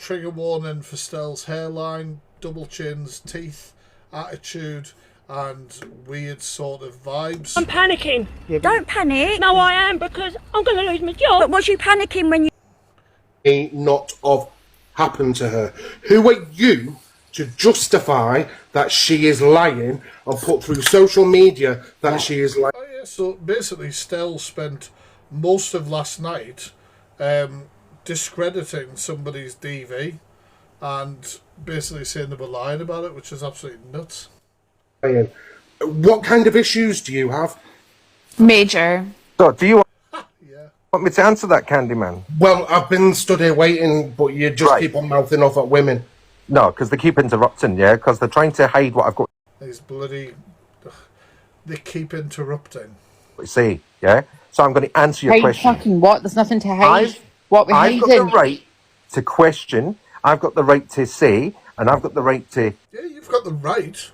trigger warning for Stell's hairline, double chins, teeth, attitude, and weird sort of vibes. I'm panicking. Yeah, Don't panic. No, I am, because I'm going to lose my job. But was you panicking when you... Not have happened to her. Who are you to justify that she is lying and put through social media that she is lying? Oh yeah, so basically Stell spent most of last night discrediting somebody's DV and basically saying they were lying about it, which is absolutely nuts. What kind of issues do you have? Major. So, do you Yeah. want me to answer that, Candyman? Well, I've been stood here waiting, but you just keep on mouthing off at women. No, because they keep interrupting, yeah? Because they're trying to hide what I've got These bloody... They keep interrupting. to say, yeah? So I'm going to answer your question. Fucking what? There's nothing to hide. What we're I've got hiding. the right to question, I've got the right to say, and I've got the right to... Yeah, you've got the right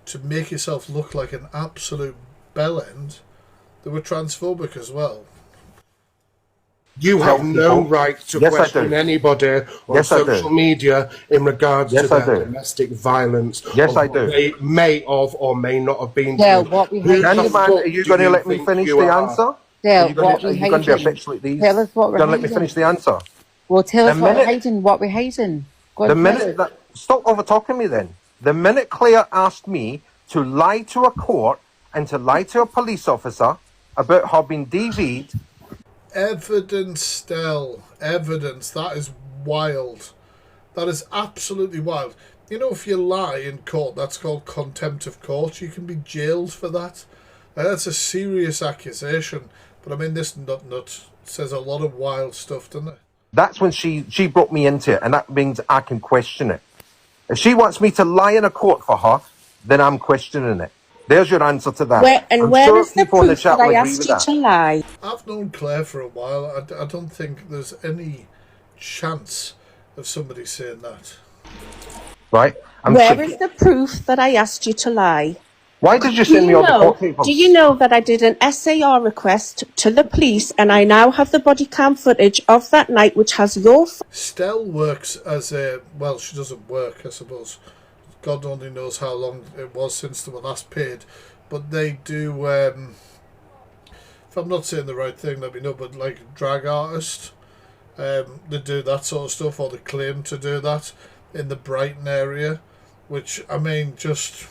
to make yourself look like an absolute bellend. They were transphobic as well. You have no right to question anybody on social media in regards to their domestic violence. Yes, I do. They may have or may not have been. Yeah, what we hate. Candyman, are you going to let me finish the answer? Yeah, are you going to be a bitch like these? Tell us what we're Don't let me finish the answer. Well, tell us what we're hating. What we're hating. The minute that... Stop over-talking me then. The minute Claire asked me to lie to a court and to lie to a police officer about her being DV'd... Evidence, Stell. Evidence. That is wild. That is absolutely wild. You know, if you lie in court, that's called contempt of court. You can be jailed for that. That's a serious accusation. But I mean, this nut says a lot of wild stuff, doesn't it? That's when she brought me into it, and that means I can question it. If she wants me to lie in a court for her, then I'm questioning it. There's your answer to that. Where is the proof that I asked you to lie? I've known Claire for a while. I don't think there's any chance of somebody saying that. Right? Where is the proof that I asked you to lie? Why did you send me all the court papers? Do you know that I did an SAR request to the police and I now have the body cam footage of that night which has your... Stell works as a... Well, she doesn't work, I suppose. God only knows how long it was since they were last paid. But they do... if I'm not saying the right thing, let me know. But like drag artist, they do that sort of stuff, or they claim to do that in the Brighton area. Which, I mean, just...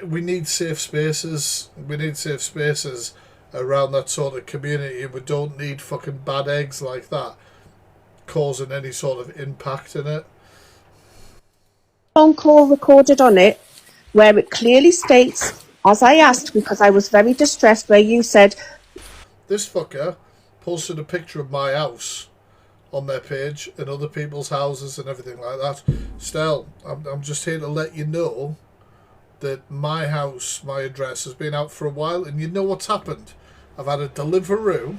We need safe spaces. We need safe spaces around that sort of community. We don't need fucking bad eggs like that causing any sort of impact in it. Phone call recorded on it where it clearly states, as I asked because I was very distressed, where you said... This fucker posted a picture of my house on their page and other people's houses and everything like that. Stell, I'm just here to let you know that my house, my address, has been out for a while, and you know what's happened. I've had a Deliveroo,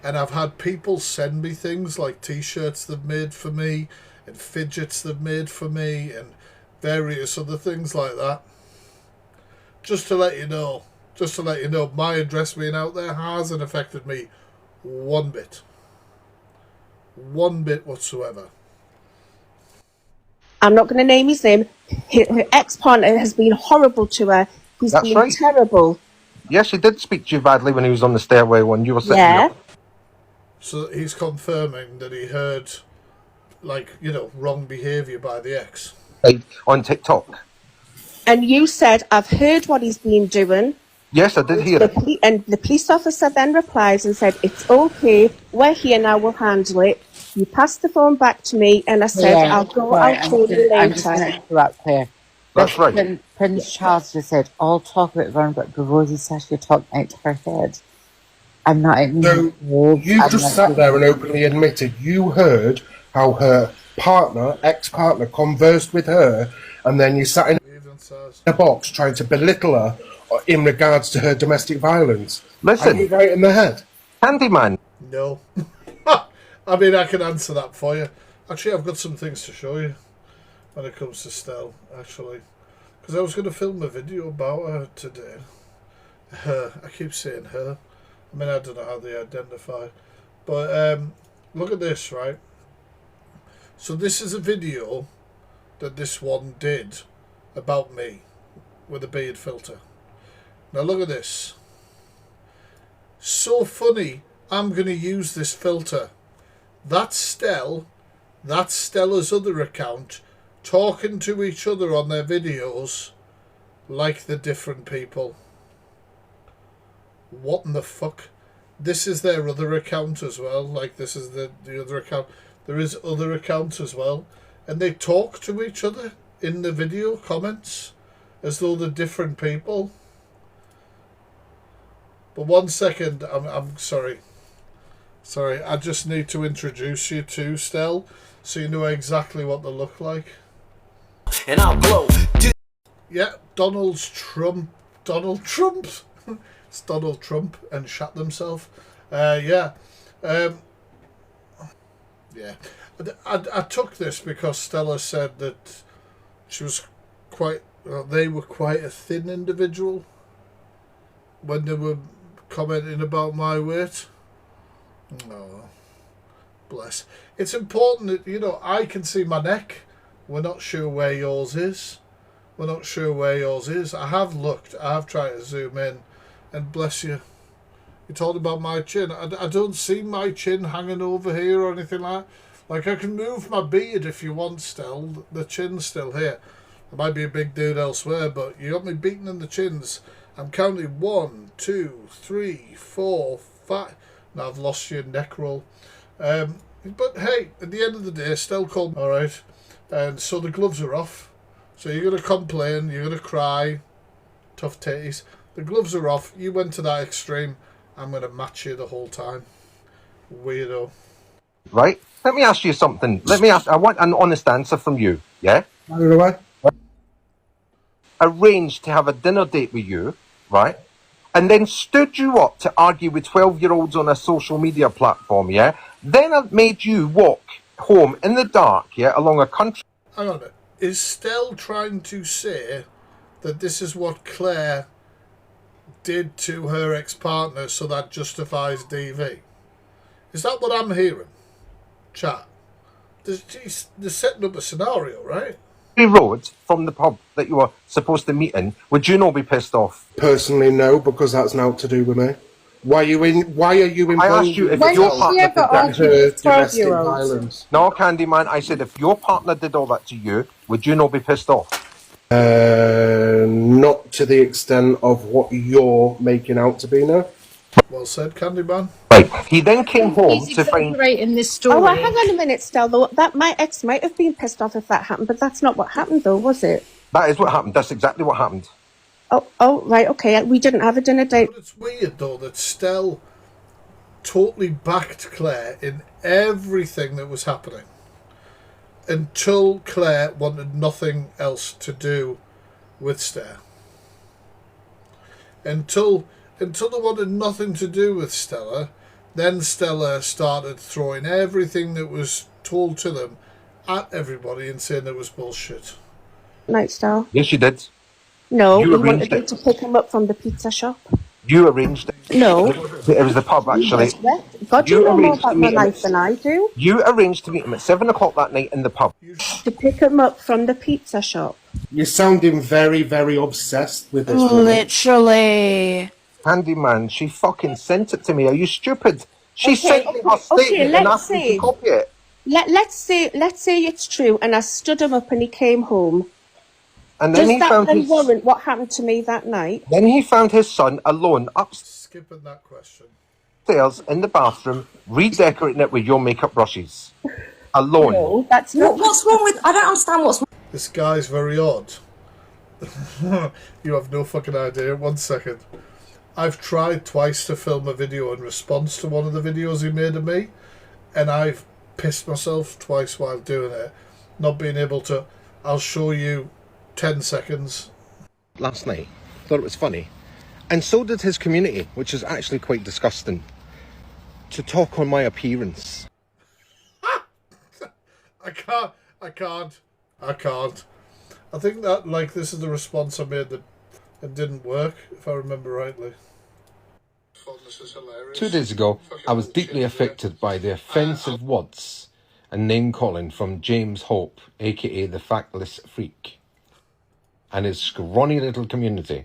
and I've had people send me things like t-shirts they've made for me, and fidgets they've made for me, and various other things like that. Just to let you know, my address being out there hasn't affected me one bit. One bit whatsoever. I'm not going to name his name. Her ex-partner has been horrible to her. He's been terrible. Yes, he did speak to you badly when he was on the stairway when you were sitting up. So he's confirming that he heard, like, you know, wrong behaviour by the ex. On TikTok. And you said, I've heard what he's been doing. Yes, I did hear it. And the police officer then replies and said, it's okay, we're here now, we'll handle it. You passed the phone back to me, and I said, I'll call you later. I'm just going to interrupt there. That's right. Prince Charles just said, all talk about Vern, but Rosie says you're talking out to her head. I'm not... So you just sat there and openly admitted you heard how her partner, ex-partner, conversed with her, and then you sat in a box trying to belittle her in regards to her domestic violence. Listen. Are you right in the head? Candyman. No. I mean, I can answer that for you. Actually, I've got some things to show you when it comes to Stell, actually. Because I was going to film a video about her today. Her. I keep saying her. I mean, I don't know how they identify. But look at this, right? So this is a video that this one did about me with a beard filter. Now look at this. So funny, I'm going to use this filter. That's Stell, that's Stella's other account, talking to each other on their videos like the different people. What in the fuck? This is their other account as well. Like, this is the other account. There is other accounts as well. And they talk to each other in the video comments as though they're different people. But 1 second, I'm sorry. Sorry, I just need to introduce you to Stell so you know exactly what they look like. And I'll blow. Yeah, Donald Trump. It's Donald Trump and shat themselves. Yeah. Yeah. I took this because Stella said that she was they were quite a thin individual when they were commenting about my weight. Oh, bless. It's important that, you know, I can see my neck. We're not sure where yours is. We're not sure where yours is. I have looked. I have tried to zoom in. And bless you. You're talking about my chin. I don't see my chin hanging over here or anything like that. Like, I can move my beard if you want still. The chin's still here. I might be a big dude elsewhere, but you got me beaten in the chins. I'm counting 1, 2, 3, 4, 5. Now I've lost your neck roll. But hey, at the end of the day, Stell called me. Alright. And so the gloves are off. So you're going to complain. You're going to cry. Tough titties. The gloves are off. You went to that extreme. I'm going to match you the whole time. Weirdo. Right? Let me ask you something. I want an honest answer from you, yeah? I don't know why. Arranged to have a dinner date with you, right? And then stood you up to argue with 12-year-olds on a social media platform, yeah? Then I made you walk home in the dark, yeah, along a country... Hang on a minute. Is Stell trying to say that this is what Claire did to her ex-partner, so that justifies DV? Is that what I'm hearing? Chat. They're setting up a scenario, right? road from the pub that you were supposed to meet in, would you not be pissed off? Personally, no, because that's not to do with me. Why are you in? I asked you if When your did she partner ever did that argue to you. with domestic 12-year-olds? violence. No, Candyman, I said if your partner did all that to you, would you not be pissed off? Not to the extent of what you're making out to be, no. Well said, Candyman. Right. He then came home He's to find... exaggerating this story. Oh, well, hang on a minute, Stell. Though that my ex might have been pissed off if that happened, but that's not what happened, though, was it? That is what happened. That's exactly what happened. Oh, right, okay. We didn't have a dinner date. But it's weird, though, that Stell totally backed Claire in everything that was happening until Claire wanted nothing else to do with Stell. Until they wanted nothing to do with Stella, then Stella started throwing everything that was told to them at everybody and saying it was bullshit. Night, Stell. Yes, you did. No, You we arranged wanted me it. to pick him up from the pizza shop. You arranged it. No. It was the pub, actually. God, you know more arranged about to my meet him life than I do. You arranged to meet him at 7 o'clock that night in the pub. To pick him up from the pizza shop. You're sounding very, very obsessed with this woman. Literally. Candyman, she fucking sent it to me. Are you stupid? She sent me her okay, statement and let's asked me see. to copy it. Let's say it's true, and I stood him up and he came home. And then Does he that found then his... warrant what happened to me that night? Then he found his son alone Skipping that question. upstairs in the bathroom, redecorating it with your makeup brushes. Alone. No, that's not. What's wrong with... I don't understand what's... This guy's very odd. You have no fucking idea. 1 second. I've tried twice to film a video in response to one of the videos he made of me, and I've pissed myself twice while doing it. Not being able to... I'll show you 10 seconds. Last night. Thought it was funny. And so did his community, which is actually quite disgusting. To talk on my appearance. I can't. I think that, like, this is the response I made that it didn't work, if I remember rightly. 2 days ago, I was deeply affected by the offensive words and name-calling from James Hope, a.k.a. the Factless Freak, and his scrawny little community.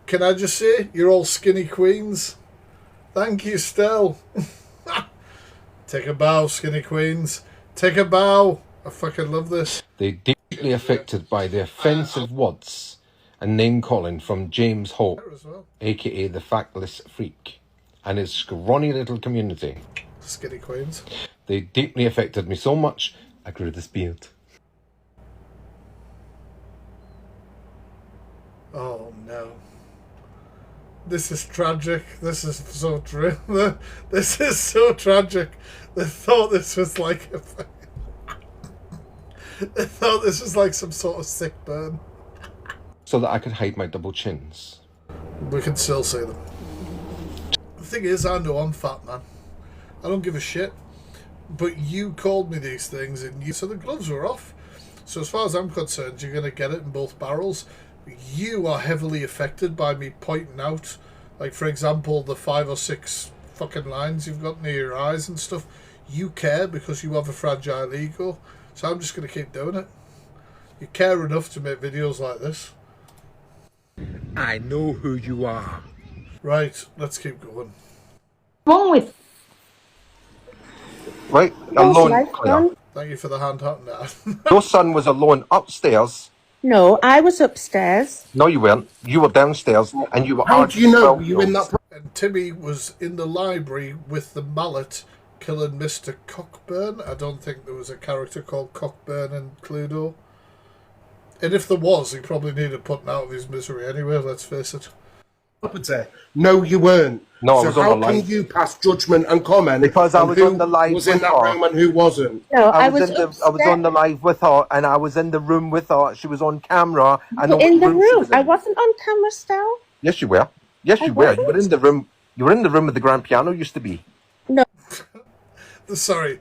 Can I just say, you're all skinny queens. Thank you, Stell. Take a bow, skinny queens. Take a bow. I fucking love this. They deeply affected by the offensive words and name-calling from James Hope, a.k.a. the Factless Freak, and his scrawny little community. Skinny queens. They deeply affected me so much, I grew this beard. Oh no. This is tragic. This is so true. This is so tragic. They thought this was like they thought this was like some sort of sick burn. So that I could hide my double chins. We can still see them. The thing is, I know I'm fat, man. I don't give a shit. But you called me these things, and so the gloves were off. So as far as I'm concerned, you're going to get it in both barrels. You are heavily affected by me pointing out, like, for example, the 5 or 6 fucking lines you've got near your eyes and stuff. You care because you have a fragile ego. So I'm just going to keep doing it. You care enough to make videos like this. I know who you are. Right, let's keep going. Wrong with Right, alone, Claire. Thank you for the hand hot now. Your son was alone upstairs. No, I was upstairs. No, you weren't. You were downstairs, and you were. How do you know? Were you in that? And Timmy was in the library with the mallet killing Mr. Cockburn. I don't think there was a character called Cockburn in Cluedo. And if there was, he probably needed putting out of his misery anyway, let's face it. No, you weren't. No, I so was on how the live. can you pass judgment and comment? Because I was who on the live was in with that her. room and who wasn't? No, I was on the live with her, and I was in the room with her. She was on camera. And In the room she room. was in. I wasn't on camera, Stell. Yes, you were. Yes, you were. You were in the room. You were in the room where the grand piano used to be. No. Sorry.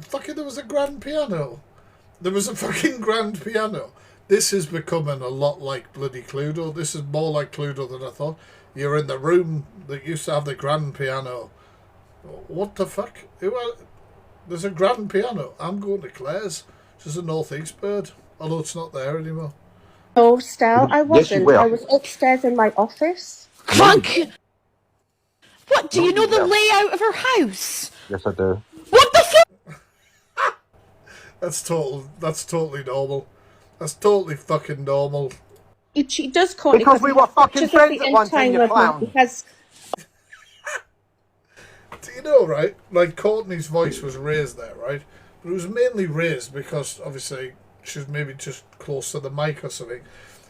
Fucking, there was a grand piano. There was a fucking grand piano. This is becoming a lot like bloody Cluedo. This is more like Cluedo than I thought. You're in the room that used to have the grand piano. What the fuck? There's a grand piano. I'm going to Claire's. She's a northeast bird. Although it's not there anymore. No, Stell, I Yes, you wasn't. were. I was upstairs in my office. Fuck! What, do you know the layout of her house? Yes, I do. What the fuck? That's totally normal. That's totally fucking normal. She does call Because we were fucking friends at one time, you clown. Because Do you know, right? Like, Courtney's voice was raised there, right? But it was mainly raised because, obviously, she was maybe just close to the mic or something.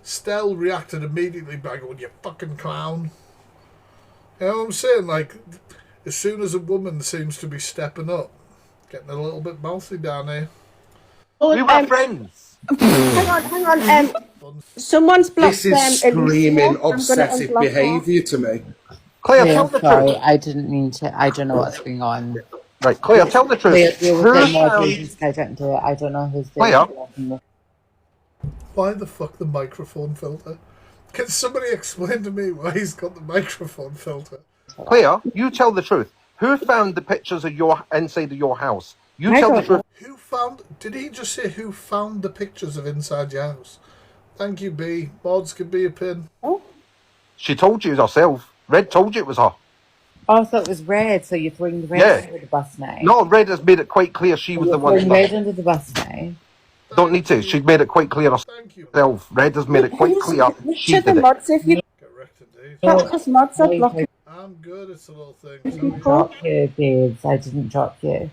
Stell reacted immediately by going, "You fucking clown." You know what I'm saying? Like, as soon as a woman seems to be stepping up, getting a little bit mouthy down here. We were friends. hang on. Someone's blocked This is screaming obsessive behaviour to me. Claire, tell the truth. I didn't mean to. I don't know what's going on. Right, Claire, tell the truth. I don't know who's Claire? Why the fuck the microphone filter? Can somebody explain to me why he's got the microphone filter? Claire, you tell the truth. Who found the pictures of your inside of your house? You tell the truth. Who found... Did he just say who found the pictures of inside your house? Thank you, B. Mods could be a pin. Oh. She told you herself. Red told you it was her. Oh, I thought it was Red, so you're throwing Red Yeah. under the bus now. No, Red has made it quite clear she was the one. Throwing Red under the bus now. Don't need to. She made it quite clear Thank you. herself. Red has made it quite clear she Which did the it. mods if you Correct indeed. because mods are blocking. I'm good, it's a little thing. I didn't drop you, babes. I didn't drop you.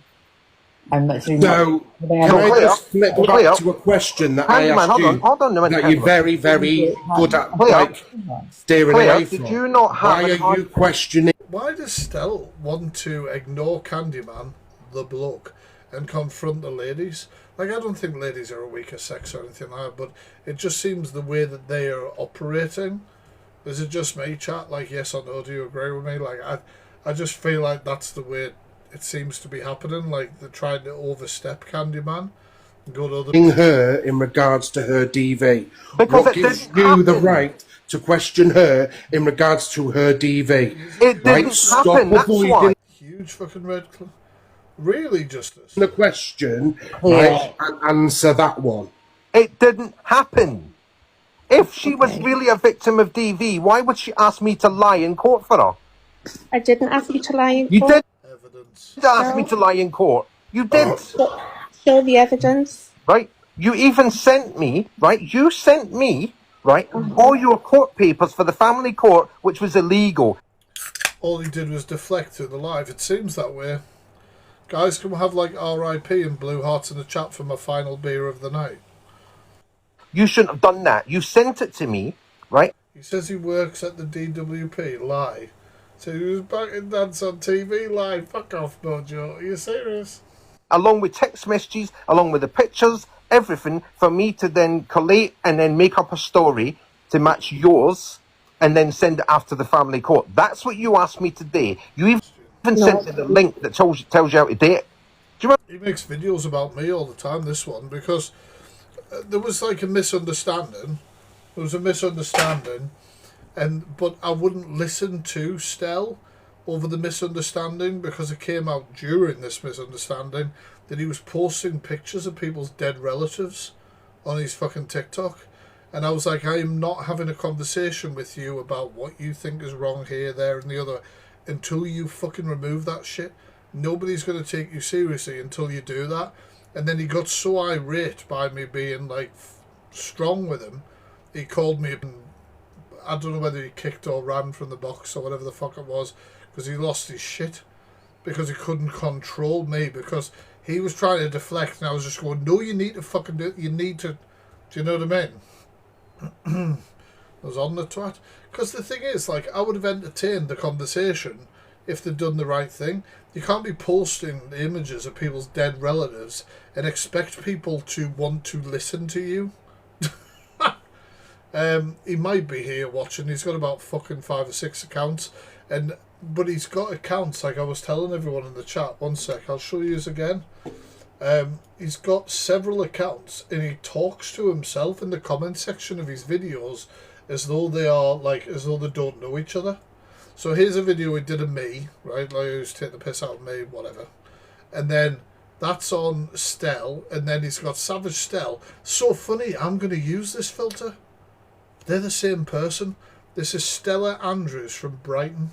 I'm not sure. So, can I just flip back to a question that I asked you hold on a minute, that you're very, very good at, like, steering Claire, away from? did you not have Why are you questioning? Why does Stell want to ignore Candyman, the bloke, and confront the ladies? Like, I don't think ladies are a weaker sex or anything like that, but it just seems the way that they are operating. Is it just me, chat? Like, yes or no, do you agree with me? Like, I just feel like that's the way it seems to be happening. Like, they're trying to overstep Candyman and go to other... her in regards to her DV. Because what it gives didn't you the happen. right to question her in regards to her DV? It didn't happen, that's why. Huge fucking red club. Really, Justice? The question, right, and answer that one. It didn't happen. If she was really a victim of DV, why would she ask me to lie in court for her? I didn't ask you to lie in You court. did ask me to lie in court. You did. Show the evidence. Right? You even sent me, right? You sent me, right, all your court papers for the family court, which was illegal. All he did was deflect to the live. It seems that way. Guys, can we have like RIP and blue hearts in the chat for my final beer of the night? You shouldn't have done that. You sent it to me, right? He says he works at the DWP. Lie. So he was back in Dance on TV. Lie. Fuck off, Mojo. Are you serious? Along with text messages, along with the pictures, everything, for me to then collate and then make up a story to match yours and then send it after the family court. That's what you asked me today. You even sent me the link that tells you how to do it. Do you remember? He makes videos about me all the time, this one, because there was like a misunderstanding. There was a misunderstanding, but I wouldn't listen to Stell over the misunderstanding because it came out during this misunderstanding that he was posting pictures of people's dead relatives on his fucking TikTok. And I was like, I am not having a conversation with you about what you think is wrong here, there, and the other until you fucking remove that shit. Nobody's going to take you seriously until you do that. And then he got so irate by me being like strong with him. He called me, I don't know whether he kicked or ran from the box or whatever the fuck it was, because he lost his shit because he couldn't control me, because he was trying to deflect and I was just going, no, you need to fucking do it. You need to, do you know what I mean? I was on the twat. Because the thing is, like, I would have entertained the conversation if they'd done the right thing. You can't be posting images of people's dead relatives and expect people to want to listen to you. He might be here watching. He's got about fucking 5 or 6 accounts, but he's got accounts like I was telling everyone in the chat. One sec, I'll show you this again. He's got several accounts and he talks to himself in the comment section of his videos as though they don't know each other. So here's a video he did of me, right? Like, he was taking the piss out of me, whatever. And then that's on Stell, and then he's got Savage Stell. So funny, I'm going to use this filter. They're the same person. This is Stella Andrews from Brighton.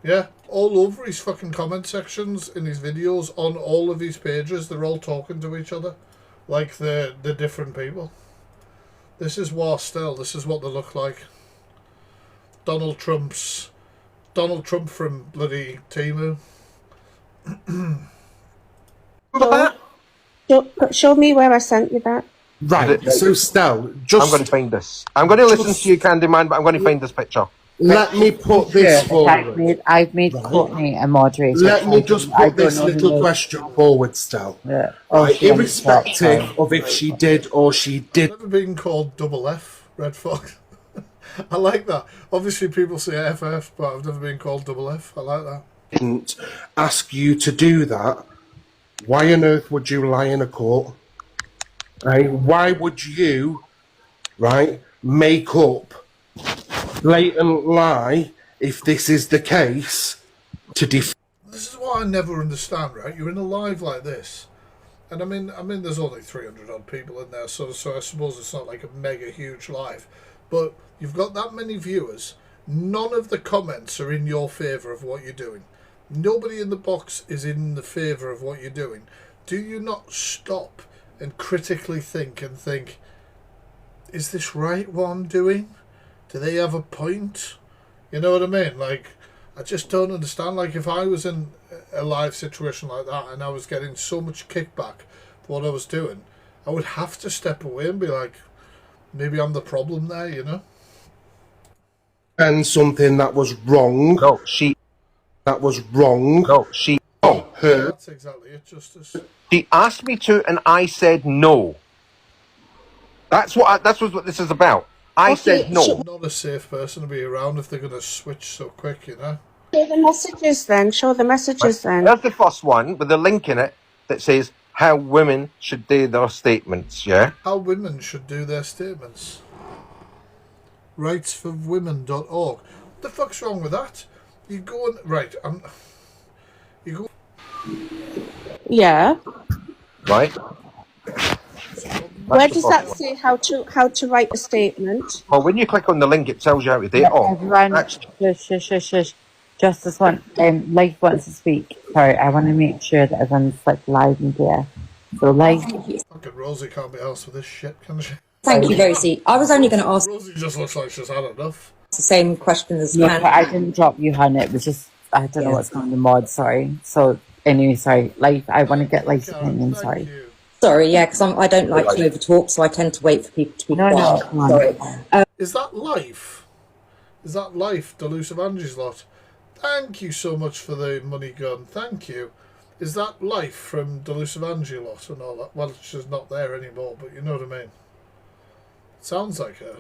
Yeah, all over his fucking comment sections in his videos, on all of his pages, they're all talking to each other like the different people. This is War Stell. This is what they look like. Donald Trump from bloody Timu. Show me where I sent you that. Right, so Stell, just... I'm going to find this. I'm going to listen to you, Candyman, but I'm going to find this picture. Let me put this forward. I've made Courtney a moderator. Let me just put this little question forward, Stell. Yeah. Right, irrespective of if she did or she didn't. I've never been called double F, Red Fox. I like that. Obviously people say FF, but I've never been called double F. I like that. Didn't ask you to do that, why on earth would you lie in a court? Right? Why would you, right, make up blatant lie if this is the case to This is what I never understand, right? You're in a live like this, and I mean there's only 300 odd people in there, so I suppose it's not like a mega huge live, but you've got that many viewers. None of the comments are in your favour of what you're doing. Nobody in the box is in the favour of what you're doing. Do you not stop and critically think and think, is this right what I'm doing? Do they have a point? You know what I mean? Like, I just don't understand. Like, if I was in a live situation like that and I was getting so much kickback for what I was doing, I would have to step away and be like, maybe I'm the problem there, you know? and something that was wrong? No, that was wrong. No, she. Oh, her. That's exactly it, Justice. She asked me to, and I said no. That's what this is about. I said no. I'm not a safe person to be around if they're going to switch so quick, you know? Show the messages then. Show the messages then. That's the first one with a link in it that says how women should do their statements, yeah? How women should do their statements. Rightsforwomen.org. What the fuck's wrong with that? You go and... Right, you go... Yeah. right? Where does that say how to write a statement? Well, when you click on the link, it tells you how to do it. Yeah, Oh, everyone, shush. Justice Life wants to speak. Sorry, I want to make sure that everyone's like live and there. So Life. Fucking Rosie can't be asked with this shit, can she? Thank you, Rosie. I was only going to ask Rosie just looks like she's had enough. the same question as No, I didn't drop you, hon. It was just I don't know what's going on in the mod. Sorry. So anyway, sorry. Life. I want to get Life's opinion. Sorry. Sorry, yeah, because I don't like to overtalk, so I tend to wait for people to be quiet. Come on. Sorry. Is that life? Is that life, Delusive Angie's lot? Thank you so much for the money gun. Thank you. Is that life from Delusive Angie lot and all that? Well, she's not there anymore, but you know what I mean. Sounds like her.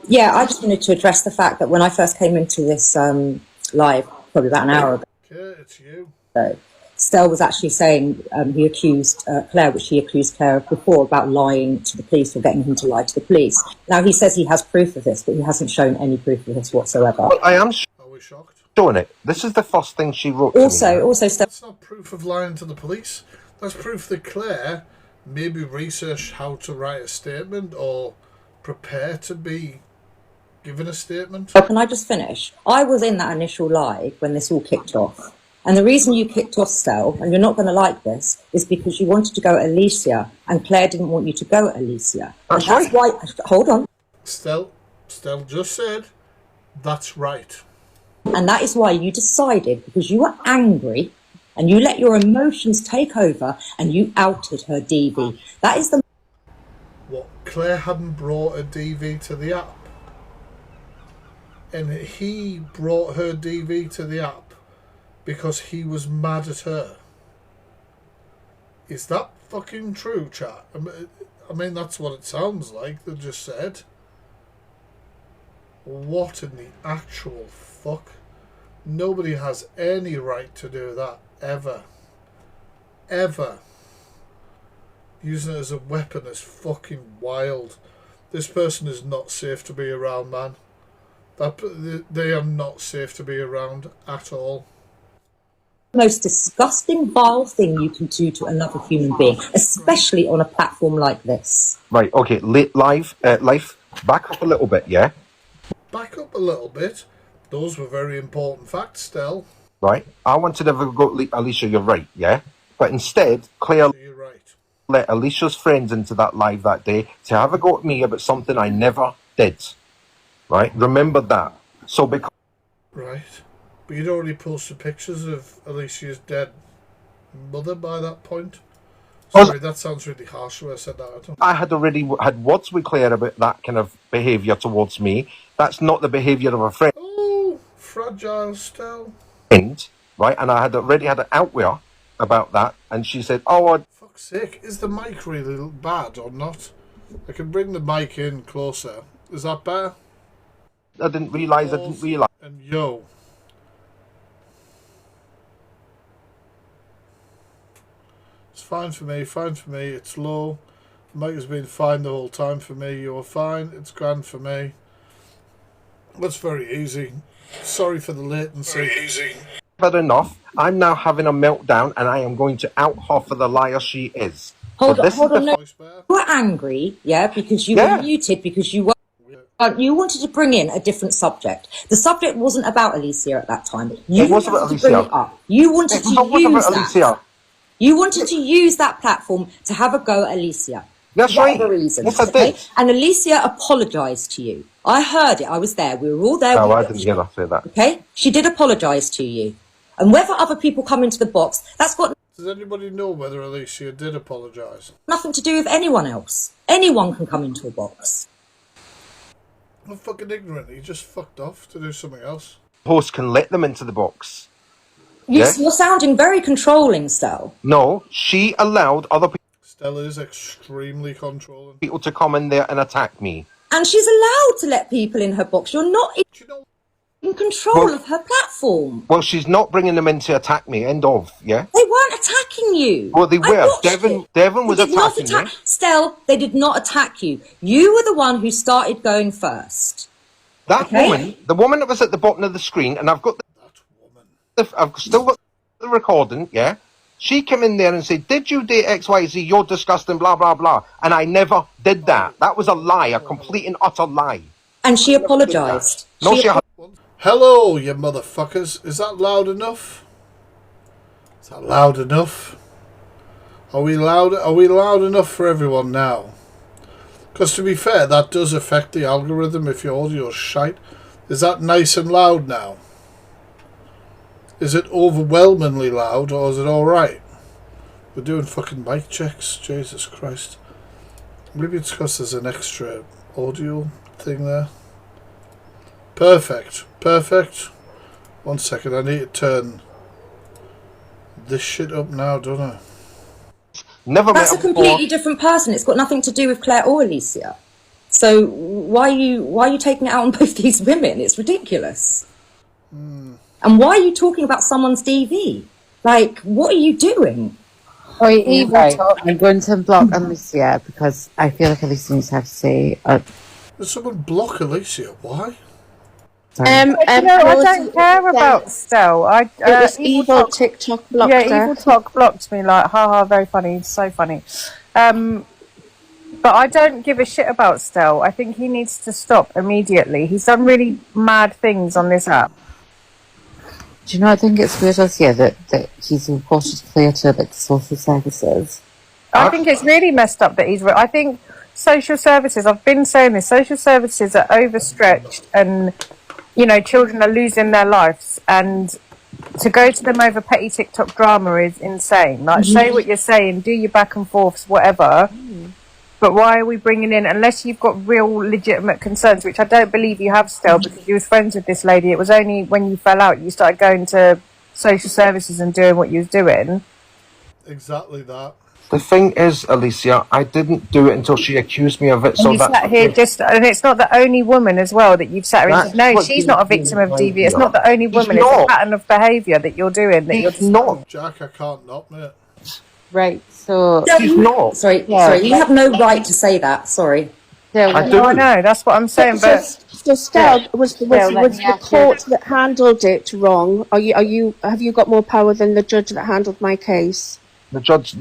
Yeah, I just wanted to address the fact that when I first came into this live, probably about an hour ago, Okay, it's you. Stell was actually saying he accused Claire, which he accused Claire of before, about lying to the police or getting him to lie to the police. Now, he says he has proof of this, but he hasn't shown any proof of this whatsoever. Well, I am Are we shocked? showing it. This is the first thing she wrote Also, to me. Stell... That's not proof of lying to the police. That's proof that Claire maybe researched how to write a statement or prepare to be given a statement. Can I just finish? I was in that initial live when this all kicked off. And the reason you kicked off, Stell, and you're not going to like this, is because you wanted to go at Alicia, and Claire didn't want you to go at Alicia. That's and that's right. why... Hold on. Stell just said, that's right. And that is why you decided, because you were angry, and you let your emotions take over, and you outed her DV. That is the... What, Claire hadn't brought a DV to the app? And he brought her DV to the app because he was mad at her. Is that fucking true, chat? I mean, that's what it sounds like, they just said. What in the actual fuck? Nobody has any right to do that, ever. Ever. Using it as a weapon is fucking wild. This person is not safe to be around, man. They are not safe to be around at all. most disgusting, vile thing you can do to another human being, especially on a platform like this. Right, okay, life, back up a little bit, yeah? Back up a little bit. Those were very important facts, Stell. Right, I wanted to have a go at Alicia, you're right, yeah? But instead, Claire let Alicia's friends into that live that day to have a go at me about something I never did. Right, remember that. So because... Right. But you'd already posted pictures of Alicia's dead mother by that point. Sorry, that sounds really harsh when I said that. I had already had words with Claire about that kind of behaviour towards me. That's not the behaviour of a friend. Oh, fragile Stell. Right, and I had already had an out with her about that, and she said, oh, fuck's sake, is the mic really bad or not? I can bring the mic in closer. Is that better? I didn't realise. And yo. It's fine for me, it's low. The mic has been fine the whole time for me. You're fine, it's grand for me. That's very easy. Sorry for the latency. Very easy. But enough. I'm now having a meltdown, and I am going to out her for the liar she is. Hold on. No. You were angry, yeah, because you were muted, because you were... you wanted to bring in a different subject. The subject wasn't about Alicia at that time. You it was about Alicia. Bring it up. You wanted to use that. Alicia. You wanted to use that platform to have a go at Alicia. That's right. For reasons, yes, I did. And Alicia apologised to you. I heard it. I was there. We were all there. No, I didn't hear her say that. Okay? She did apologise to you. And whether other people come into the box, that's got... Does anybody know whether Alicia did apologise? Nothing to do with anyone else. Anyone can come into a box. I'm fucking ignorant. He just fucked off to do something else. Host can let them into the box. You're sounding very controlling, Stell. No, she allowed other people... Stell is extremely controlling. ...people to come in there and attack me. And she's allowed to let people in her box. You're not in control of her platform. Well, she's not bringing them in to attack me. End of, yeah? They weren't attacking you. Well, they were. Devon was attacking me. Stell, they did not attack you. You were the one who started going first. That woman, the woman that was at the bottom of the screen, and I've got I've still got the recording, yeah? She came in there and said, did you date XYZ? You're disgusting, blah, blah, blah. And I never did that. That was a lie, a complete and utter lie. And she apologised. No, she had. Hello, you motherfuckers. Is that loud enough? Is that loud enough? Are we loud enough for everyone now? Because to be fair, that does affect the algorithm if your audio's shite. Is that nice and loud now? Is it overwhelmingly loud, or is it alright? We're doing fucking mic checks. Jesus Christ. Maybe it's because there's an extra audio thing there. Perfect. Perfect. 1 second, I need to turn this shit up now, don't I? Never That's met a completely different person. It's got nothing to do with Claire or Alicia. So why are you taking it out on both these women? It's ridiculous. And why are you talking about someone's DV? Like, what are you doing? Oi, Eva, I'm going to block Alicia because I feel like Alicia needs to have to say. Did someone block Alicia? Why? I don't care about Stell. It was evil TikTok blocked her. Yeah, evil TikTok blocked me. Like, haha, very funny, so funny. But I don't give a shit about Stell. I think he needs to stop immediately. He's done really mad things on this app. Do you know, I think it's weird as that he's reported clear to like social services. I think it's really messed up that I think social services, I've been saying this, social services are overstretched and, you know, children are losing their lives, and to go to them over petty TikTok drama is insane. Like, say what you're saying, do your back and forths, whatever. But why are we bringing in, unless you've got real legitimate concerns, which I don't believe you have still, because you was friends with this lady. It was only when you fell out you started going to social services and doing what you was doing. Exactly that. The thing is, Alicia, I didn't do it until she accused me of it. So you sat here and it's not the only woman as well that you've sat here and said, no, she's not a victim of DV. It's not the only woman. It's a pattern of behaviour that you're doing. That you're not. Jack, I can't not, mate. Right, so... She's not. Sorry, you have no right to say that, sorry. I know, that's what I'm saying, but... So Stell, was the court that handled it wrong? Have you got more power than the judge that handled my case? The judge...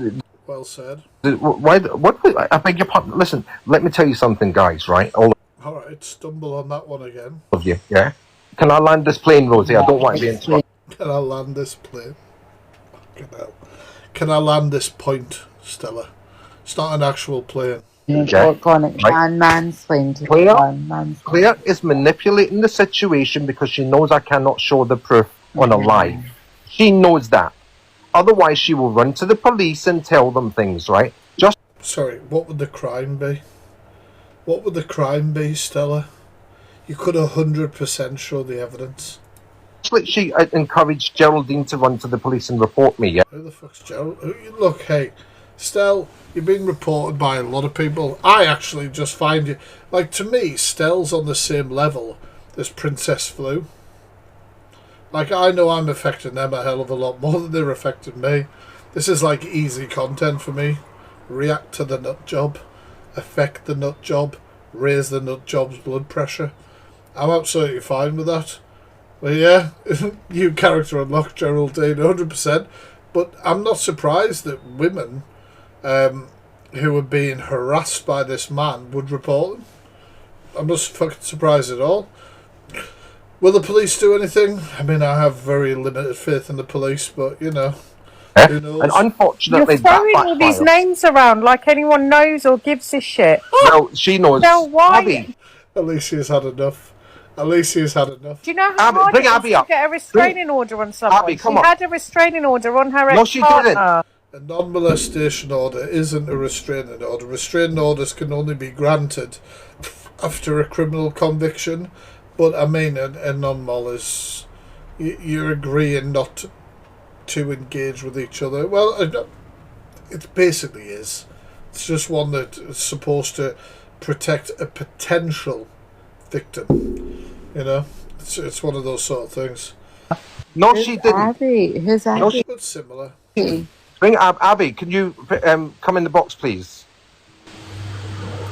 Well said. I beg your pardon. Listen, let me tell you something, guys, right? Alright, stumble on that one again. Of you, yeah? Can I land this plane, Rosie? I don't want to be interrupted. Can I land this plane? Can I land this point, Stella? It's not an actual plane. Claire is manipulating the situation because she knows I cannot show the proof on a live. She knows that. Otherwise, she will run to the police and tell them things, right? Sorry, what would the crime be? What would the crime be, Stella? You could 100% show the evidence. She encouraged Geraldine to run to the police and report me, yeah? Who the fuck's Gerald? Look, hey, Stell, you're being reported by a lot of people. I actually just find you... Like, to me, Stell's on the same level as Princess Flu. Like, I know I'm affecting them a hell of a lot more than they're affecting me. This is like easy content for me. React to the nut job. Affect the nut job. Raise the nut job's blood pressure. I'm absolutely fine with that. Well, yeah, new character unlocked, Geraldine, 100%. But I'm not surprised that women who are being harassed by this man would report them. I'm not fucking surprised at all. Will the police do anything? I mean, I have very limited faith in the police, but, you know, who knows? And unfortunately, you're throwing all these names around like anyone knows or gives a shit. Well, she knows. Now, why? Abby. Alicia's had enough. Alicia's had enough. Do you know how hard it is to get a restraining order on someone? Abby, she had a restraining order on her ex-partner. No, she didn't. A non-molestation order isn't a restraining order. Restraining orders can only be granted after a criminal conviction. But, I mean, a non-mol is... You're agreeing not to engage with each other. Well, it basically is. It's just one that is supposed to protect a potential victim. You know? It's one of those sort of things. No, she didn't. Abby? Who's Abby? No, it's similar. Bring Abby. Can you come in the box, please?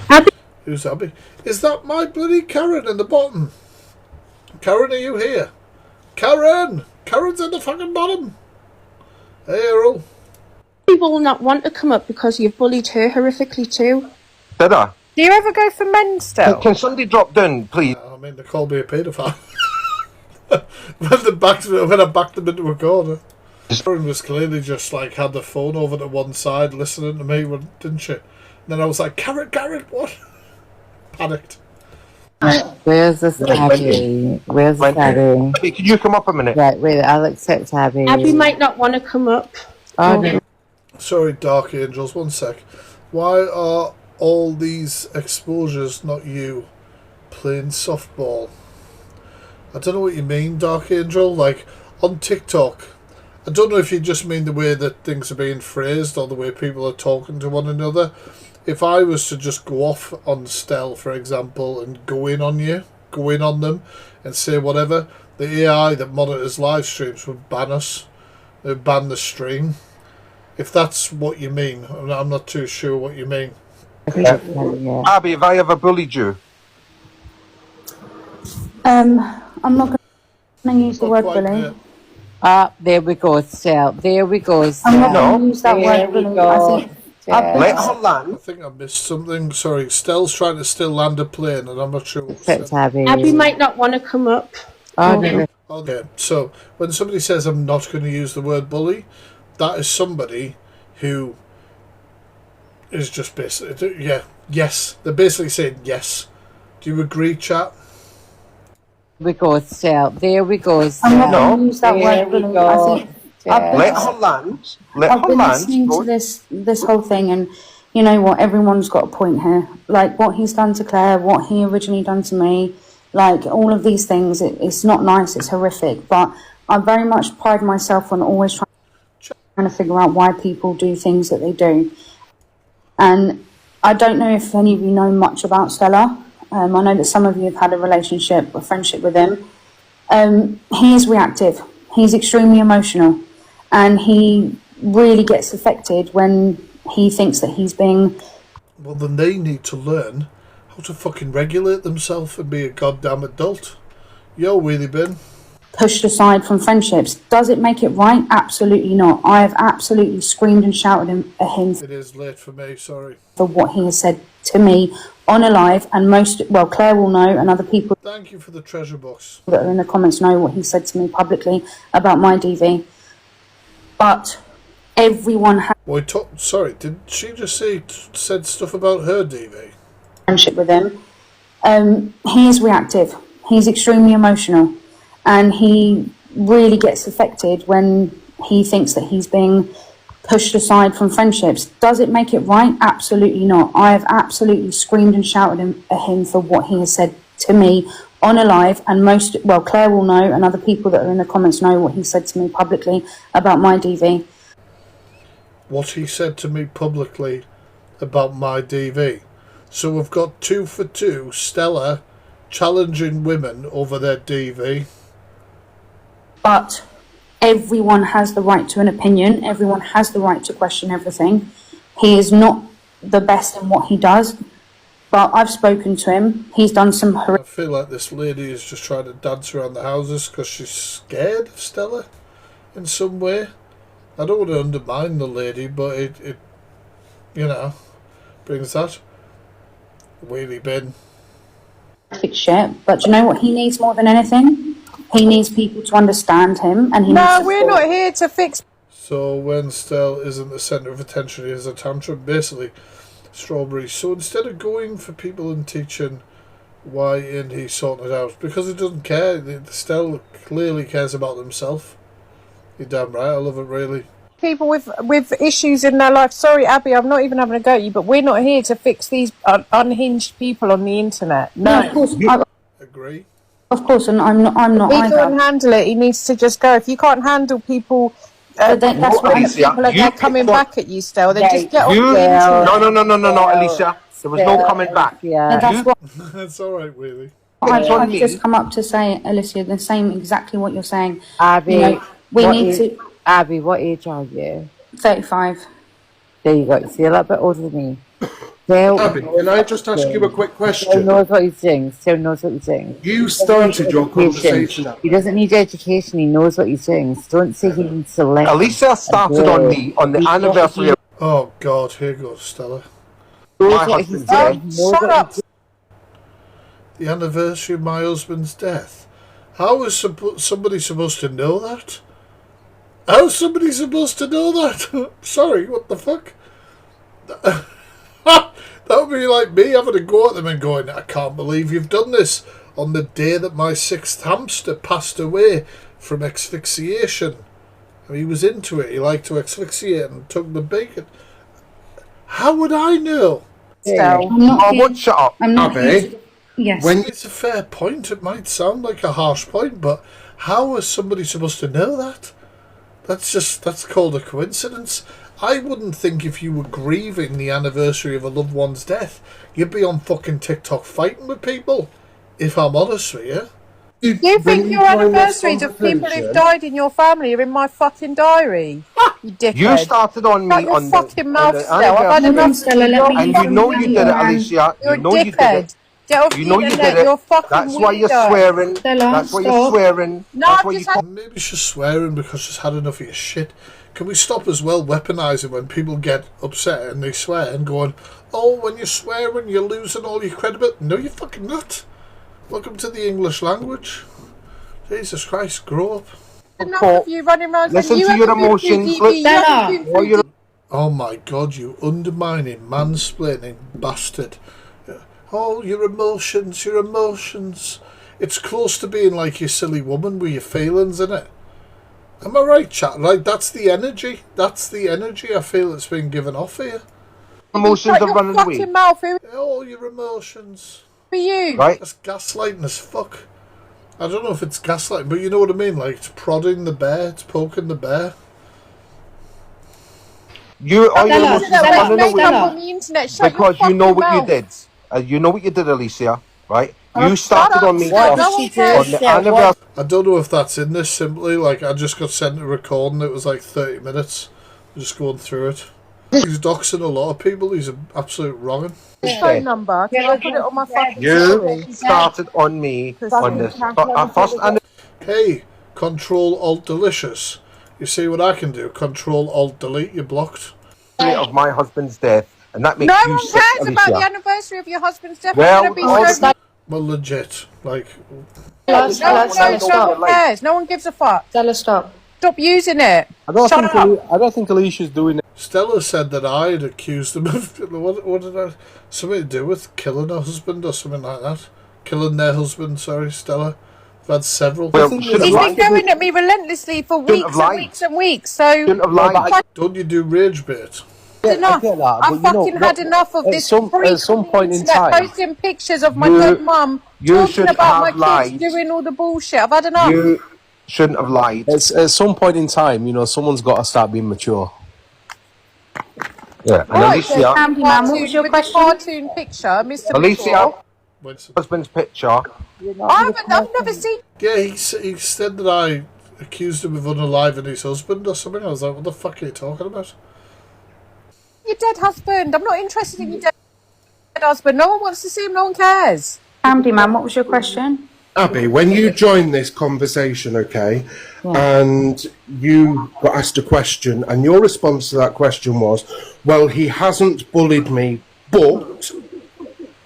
Abby? Who's Abby? Is that my bloody Karen in the bottom? Karen, are you here? Karen! Karen's in the fucking bottom. Hey, Errol. She will not want to come up because you've bullied her horrifically too. Did I? Do you ever go for men still? Can somebody drop down, please? I mean, they called me a paedophile. when I backed them into a corner. Patron was clearly just like had the phone over to one side listening to me, didn't she? And then I was like, Garrett, what? Panicked. Where's this Abby? Where's this Abby? Hey, can you come up a minute? Right, wait, I'll accept Abby. Abby might not want to come up. Oh, no. Sorry, Dark Angels, one sec. Why are all these exposures not you playing softball? I don't know what you mean, Dark Angel. Like, on TikTok, I don't know if you just mean the way that things are being phrased or the way people are talking to one another. If I was to just go off on Stell, for example, and go in on them and say whatever, the AI that monitors live streams would ban us. They would ban the stream. If that's what you mean, I'm not too sure what you mean. Abby, have I ever bullied you? I'm not going to use the word bully. There we go, Stell. There we go, Stell. I'm not going to use that word bully. I think let her land. I think I missed something. Sorry, Stell's trying to still land a plane, and I'm not sure. Abby might not want to come up. Okay, so when somebody says I'm not going to use the word bully, that is somebody who is just basically, yes. They're basically saying yes. Do you agree, chat? We go, Stell. There we go, Stell. I'm not going to use that word bully. I think let her land. I've been listening to this whole thing, and you know what? Everyone's got a point here. Like what he's done to Claire, what he originally done to me, like all of these things. It's not nice. It's horrific. But I very much pride myself on always trying to figure out why people do things that they do. And I don't know if any of you know much about Stella. I know that some of you have had a relationship, a friendship with him. He is reactive. He's extremely emotional. And he really gets affected when he thinks that he's being... Well, then they need to learn how to fucking regulate themselves and be a goddamn adult. Yo, Wheelie Bin. Pushed aside from friendships. Does it make it right? Absolutely not. I have absolutely screamed and shouted at him. It is late for me, sorry. For what he has said to me on a live, and Claire will know, and other people... Thank you for the treasure box. ...that are in the comments know what he said to me publicly about my DV. But everyone has... Sorry, did she just said stuff about her DV? ...friendship with him. He is reactive. He's extremely emotional. And he really gets affected when he thinks that he's being pushed aside from friendships. Does it make it right? Absolutely not. I have absolutely screamed and shouted at him for what he has said to me on a live, and Claire will know, and other people that are in the comments know what he said to me publicly about my DV. What he said to me publicly about my DV. So we've got 2 for 2, Stella challenging women over their DV. But everyone has the right to an opinion. Everyone has the right to question everything. He is not the best in what he does. But I've spoken to him. He's done some... I feel like this lady is just trying to dance around the houses because she's scared of Stella in some way. I don't want to undermine the lady, but it brings that. Wheelie Bin. Shit. But do you know what he needs more than anything? He needs people to understand him, and we're not here to fix... So when Stell isn't the centre of attention, he has a tantrum, basically. Strawberry. So instead of going for people and teaching why he's sorting it out, because he doesn't care. Stell clearly cares about himself. You're damn right, I love it, really. People with issues in their life. Sorry, Abby, I'm not even having a go at you, but we're not here to fix these unhinged people on the internet. No, of course. Agree. Of course, and I'm not If he either. can't handle it, he needs to just go. If you can't handle people... that's what people are coming back at you still. Then just get off the internet. No, Alicia. There was no coming back. Yeah. That's all right, really. I've just come up to say, Alicia, the same exactly what you're saying. Abby, Abby, what age are you? 35. There you go. See, a little bit older than me. Still, Abby, can I just ask you a quick Still question? knows what he's doing. Still knows what he's doing. You started your conversation. He doesn't need education. He knows what he's doing. So don't say he needs to learn. Alicia started on me on the anniversary of Oh God, here goes Stella. my husband's death. Shut up. The anniversary of my husband's death. How is somebody supposed to know that? How's somebody supposed to know that? Sorry, what the fuck? That would be like me having to go at them and going, I can't believe you've done this on the day that my 6th hamster passed away from asphyxiation. And he was into it. He liked to asphyxiate and took the bacon. How would I know? Stell. I won't shut up. I'm not. Abby, Yes. It's a fair point. It might sound like a harsh point, but how is somebody supposed to know that? That's called a coincidence. I wouldn't think if you were grieving the anniversary of a loved one's death, you'd be on fucking TikTok fighting with people, if I'm honest with you. You think your anniversaries of people who've died in your family are in my fucking diary? You dickhead. You started on me Shut your on fucking mouth, the Stell. I've had anniversary. enough. Stella, let me And you know you did it, Alicia. You're You know a you did dickhead. it. Get off You the know you internet. did it. You're fucking That's why you're weirdo. swearing. Stella, That's why you're stop. swearing. No, That's I've why just you. had... Maybe she's swearing because she's had enough of your shit. Can we stop as well weaponizing when people get upset and they swear and going, oh, when you're swearing you're losing all your credibility? No, you're fucking not. Welcome to the English language. Jesus Christ, grow up. enough of you running around Listen saying, you to your haven't been through emotions. DV, you haven't been Or through your- Oh my God, you undermining, mansplaining bastard. Oh, your emotions, your emotions. It's close to being like your silly woman with your feelings, isn't it? Am I right, chat? Right, that's the energy. That's the energy I feel that's been given off here. Emotions are running away. fucking mouth. Who Oh, your emotions. are you? Right? That's gaslighting as fuck. I don't know if it's gaslighting, but you know what I mean? Like, it's prodding the bear, it's poking the bear. All your emotions are running Make away up on the internet. Shut your because you know fucking what you mouth. did. You know what you did, Alicia. Right? Oh, You started shut up, on me Stell. on No one cares. the anniversary. I don't know if that's in this simply. Like, I just got sent a recording. It was like 30 minutes. I'm just going through it. He's doxing a lot of people. He's an absolute wrong'un. Phone number. Can I put it on my fucking You story? started on me on this first anniversary Hey, Control Alt Delicious. You see what I can do? Control Alt Delete. You're blocked. of my husband's death, and that makes No you one sick, cares about the Alicia. anniversary of your husband's death. Well, I'm gonna be so... Well, legit. Like, No one cares. No one gives a fuck. Stella, stop. Stop using it. I don't Shut think up. I don't think Alicia's doing it. Stella said that I had accused him of what did I? Something to do with killing her husband or something like that. Killing their husband. Sorry, Stella. I've had several. Well, He's been going at me relentlessly for weeks have lied. and weeks and weeks. So Shouldn't have lied. Don't you do rage bait? enough. I get that, I've but you know, fucking had enough of at this some- freak at some on the point in internet time, posting pictures of my you- dead mum, you talking should about my have kids lied. doing all the bullshit. I've had enough. You shouldn't have lied. At some point in time, you know, someone's got to start being mature. Yeah, and Right, Alicia, Andy, man, what was your with question? the cartoon picture, Mr. Alicia, Mature. husband's picture. I've never seen. Yeah, he said that I accused him of unaliving his husband or something. I was like, what the fuck are you talking about? Your dead husband. I'm not interested in your dead husband. No one wants to see him. No one cares. Andy, man, what was your question? Abby, when you joined this conversation, okay, and you got asked a question, and your response to that question was, well, he hasn't bullied me, but...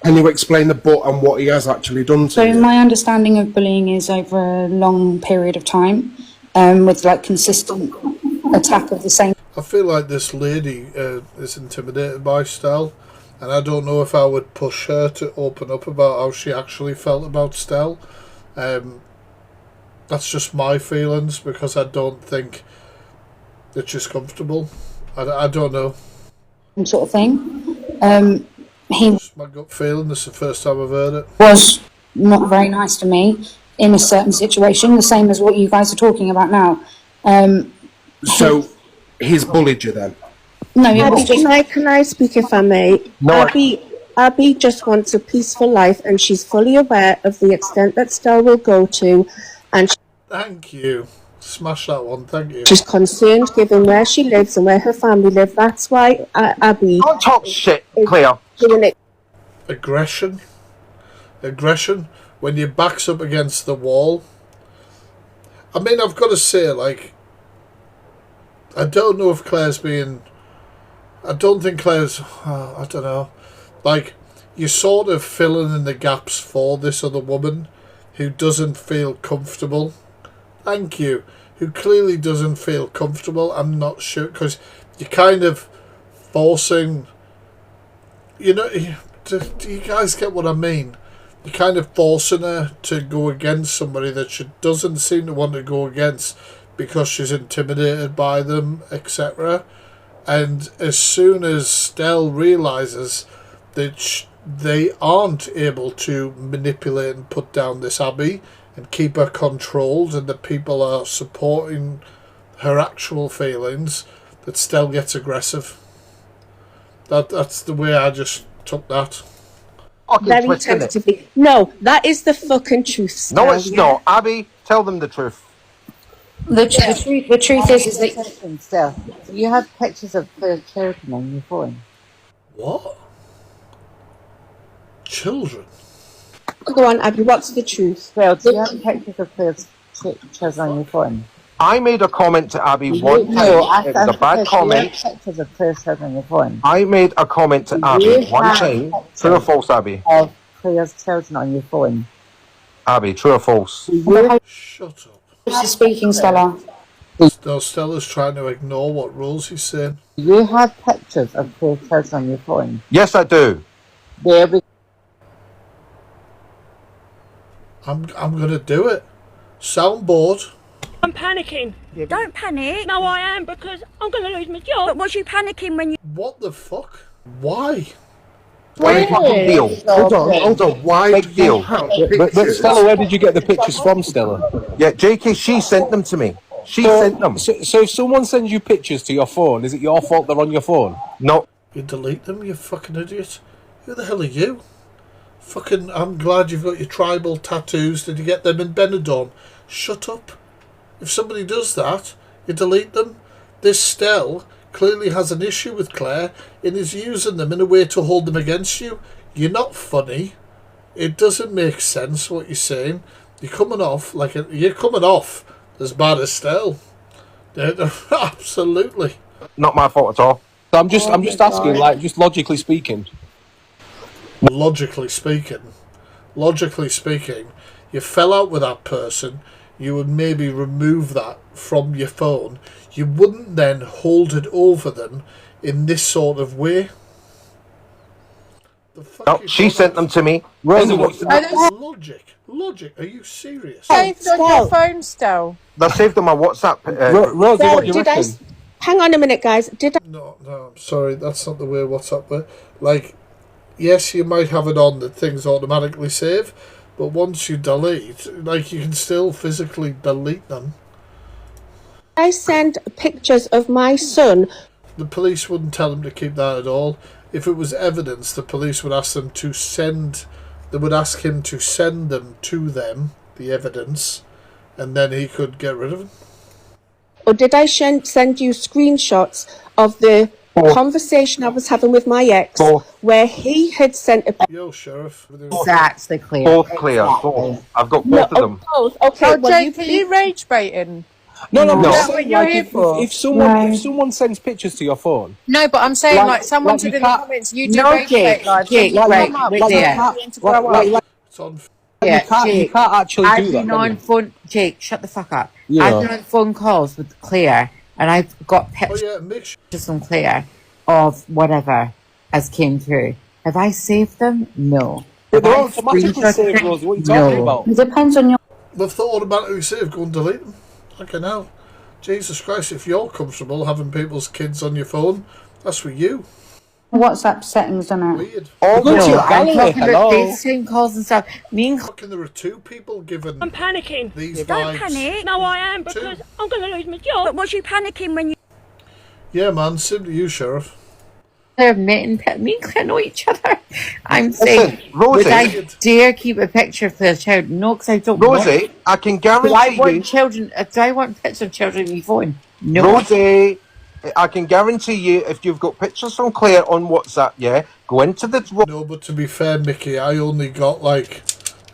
Can you explain the but and what he has actually done to So you? my understanding of bullying is over a long period of time, with like consistent attack of the same. I feel like this lady is intimidated by Stell, and I don't know if I would push her to open up about how she actually felt about Stell. That's just my feelings, because I don't think that she's comfortable. I don't know. Sort of thing. He Just my gut feeling. This is the first time I've heard it. was not very nice to me in a certain situation, the same as what you guys are talking about now. So, he's bullied you then? No, it was just... Can I speak if I may? No, Abby just wants a peaceful life, and she's fully aware of the extent that Stell will go to. And Thank you. Smash that one, thank you. She's concerned given where she lives and where her family live. That's why Abby... Don't talk shit, Claire. Doing it. Aggression. Aggression. When your back's up against the wall. I mean, I've got to say, like... I don't know if Claire's being... I don't think Claire's... I don't know. Like, you're sort of filling in the gaps for this other woman who doesn't feel comfortable. Thank you. Who clearly doesn't feel comfortable. I'm not sure, because you're kind of forcing... You know, do you guys get what I mean? You're kind of forcing her to go against somebody that she doesn't seem to want to go against because she's intimidated by them, etc. And as soon as Stell realises that they aren't able to manipulate and put down this Abby and keep her controlled, and that people are supporting her actual feelings, that Stell gets aggressive. That's the way I just took that. Very tentatively. No, that is the fucking truth, Stell. No, it's not. Abby, tell them the truth. The truth is that Stell, you have pictures of the children on your phone. What? Children? Go on, Abby, what's the truth? Well, do you have pictures of Claire's children on your phone? I made a comment to Abby one time. It was a bad comment. Pictures of Claire's children on your phone. I made a comment to Abby one time. True or false, Abby? Of Claire's children on your phone. Abby, true or false? Shut up. Who's speaking, Stella? Stella's trying to ignore what rules he's saying. You have pictures of Claire's children on your phone. Yes, I do. There we I'm gonna do it. Soundboard. I'm panicking. Don't panic. No, I am, because I'm going to lose my job. But was you panicking when you... What the fuck? Why? Big deal. Hold on. Why Big deal. But Stella, where did you get the pictures from, Stella? Yeah, JK, she sent them to me. She sent them. So if someone sends you pictures to your phone, is it your fault they're on your phone? No. You delete them, you fucking idiot. Who the hell are you? Fucking, I'm glad you've got your tribal tattoos. Did you get them in Benidorm? Shut up. If somebody does that, you delete them. This Stell clearly has an issue with Claire and is using them in a way to hold them against you. You're not funny. It doesn't make sense what you're saying. You're coming off as bad as Stell. Absolutely. Not my fault at all. So I'm just asking, like, just logically speaking. Logically speaking, you fell out with that person, you would maybe remove that from your phone. You wouldn't then hold it over them in this sort of way. No, she sent them to me. Logic. Are you serious? Saved on your phone, Stell. They're saved on my WhatsApp. Rosie, what do you reckon? Hang on a minute, guys. No, I'm sorry. That's not the way WhatsApp works. Like, yes, you might have it on that things automatically save, but once you delete, like, you can still physically delete them. I send pictures of my son. The police wouldn't tell him to keep that at all. If it was evidence, the police would ask them to send... They would ask him to send them to them, the evidence, and then he could get rid of them. Or did I send you screenshots of the conversation I was having with my ex, where he had sent a... Yo, Sheriff. Exactly, clear. Both clear. Both. I've got both of them. Both. Okay, well, Jake, are you rage baiting? No. Is that what you're here for? If someone sends pictures to your phone. No, but I'm saying, like someone said in the comments, you do rage bait live. Jake, It's on. You can't actually do that. I've been on phone. Jake, shut the fuck up. Yeah. I've been on phone calls with Claire, and I've got pictures from Claire of whatever has came through. Have I saved them? No. But they're automatically saved, Rosie. What are you talking about? It depends on your... If they're automatically saved, go and delete them. Fucking hell. Jesus Christ, if you're comfortable having people's kids on your phone, that's for you. WhatsApp settings on it. Weird. I'm talking about FaceTime calls and stuff. Me and there are two people given... I'm panicking. These Don't vibes. panic. No, I am, because I'm going to lose my job. But was you panicking when you... Yeah, man, same to you, Sheriff. Claire met and me and Claire know each other. I'm saying, Rosie, would I dare keep a picture of Claire's child? No, because I don't Rosie, want. I can guarantee Do I want you. children? Do I want pictures of children in my phone? No. Rosie, I can guarantee you, if you've got pictures from Claire on WhatsApp, yeah, go into the. No, but to be fair, Mickey, I only got like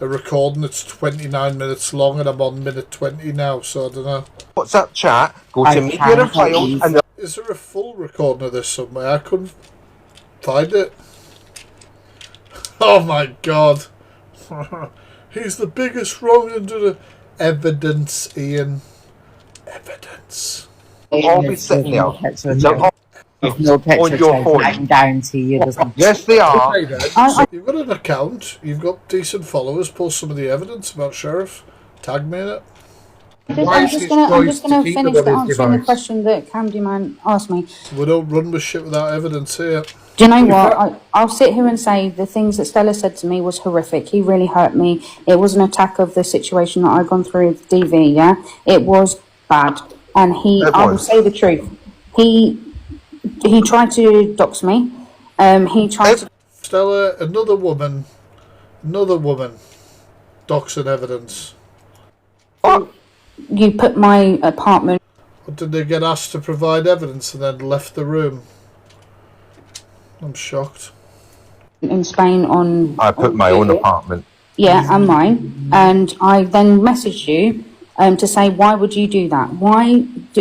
a recording that's 29 minutes long, and I'm on minute 20 now, so I don't know. WhatsApp chat, go to media and files, and is there a full recording of this somewhere? I couldn't find it. Oh my god. He's the biggest wrong under the evidence, Ian. Evidence. I'll be sitting there. There's no picture on your phone. I can guarantee you there's not. Yes, they are. So you've got an account, you've got decent followers, post some of the evidence about Sheriff, tag me in it. I'm just gonna finish answering the question that Candyman asked me. We don't run with shit without evidence here. Do you know what? I'll sit here and say the things that Stella said to me was horrific. He really hurt me. It was an attack of the situation that I'd gone through with DV, yeah? It was bad. And I will say the truth. He tried to dox me. He tried to... Stella, another woman, doxing evidence. Oh. You put my apartment... Or did they get asked to provide evidence and then left the room? I'm shocked. In Spain on... I put my own apartment. Yeah, and mine. And I then messaged you to say, why would you do that?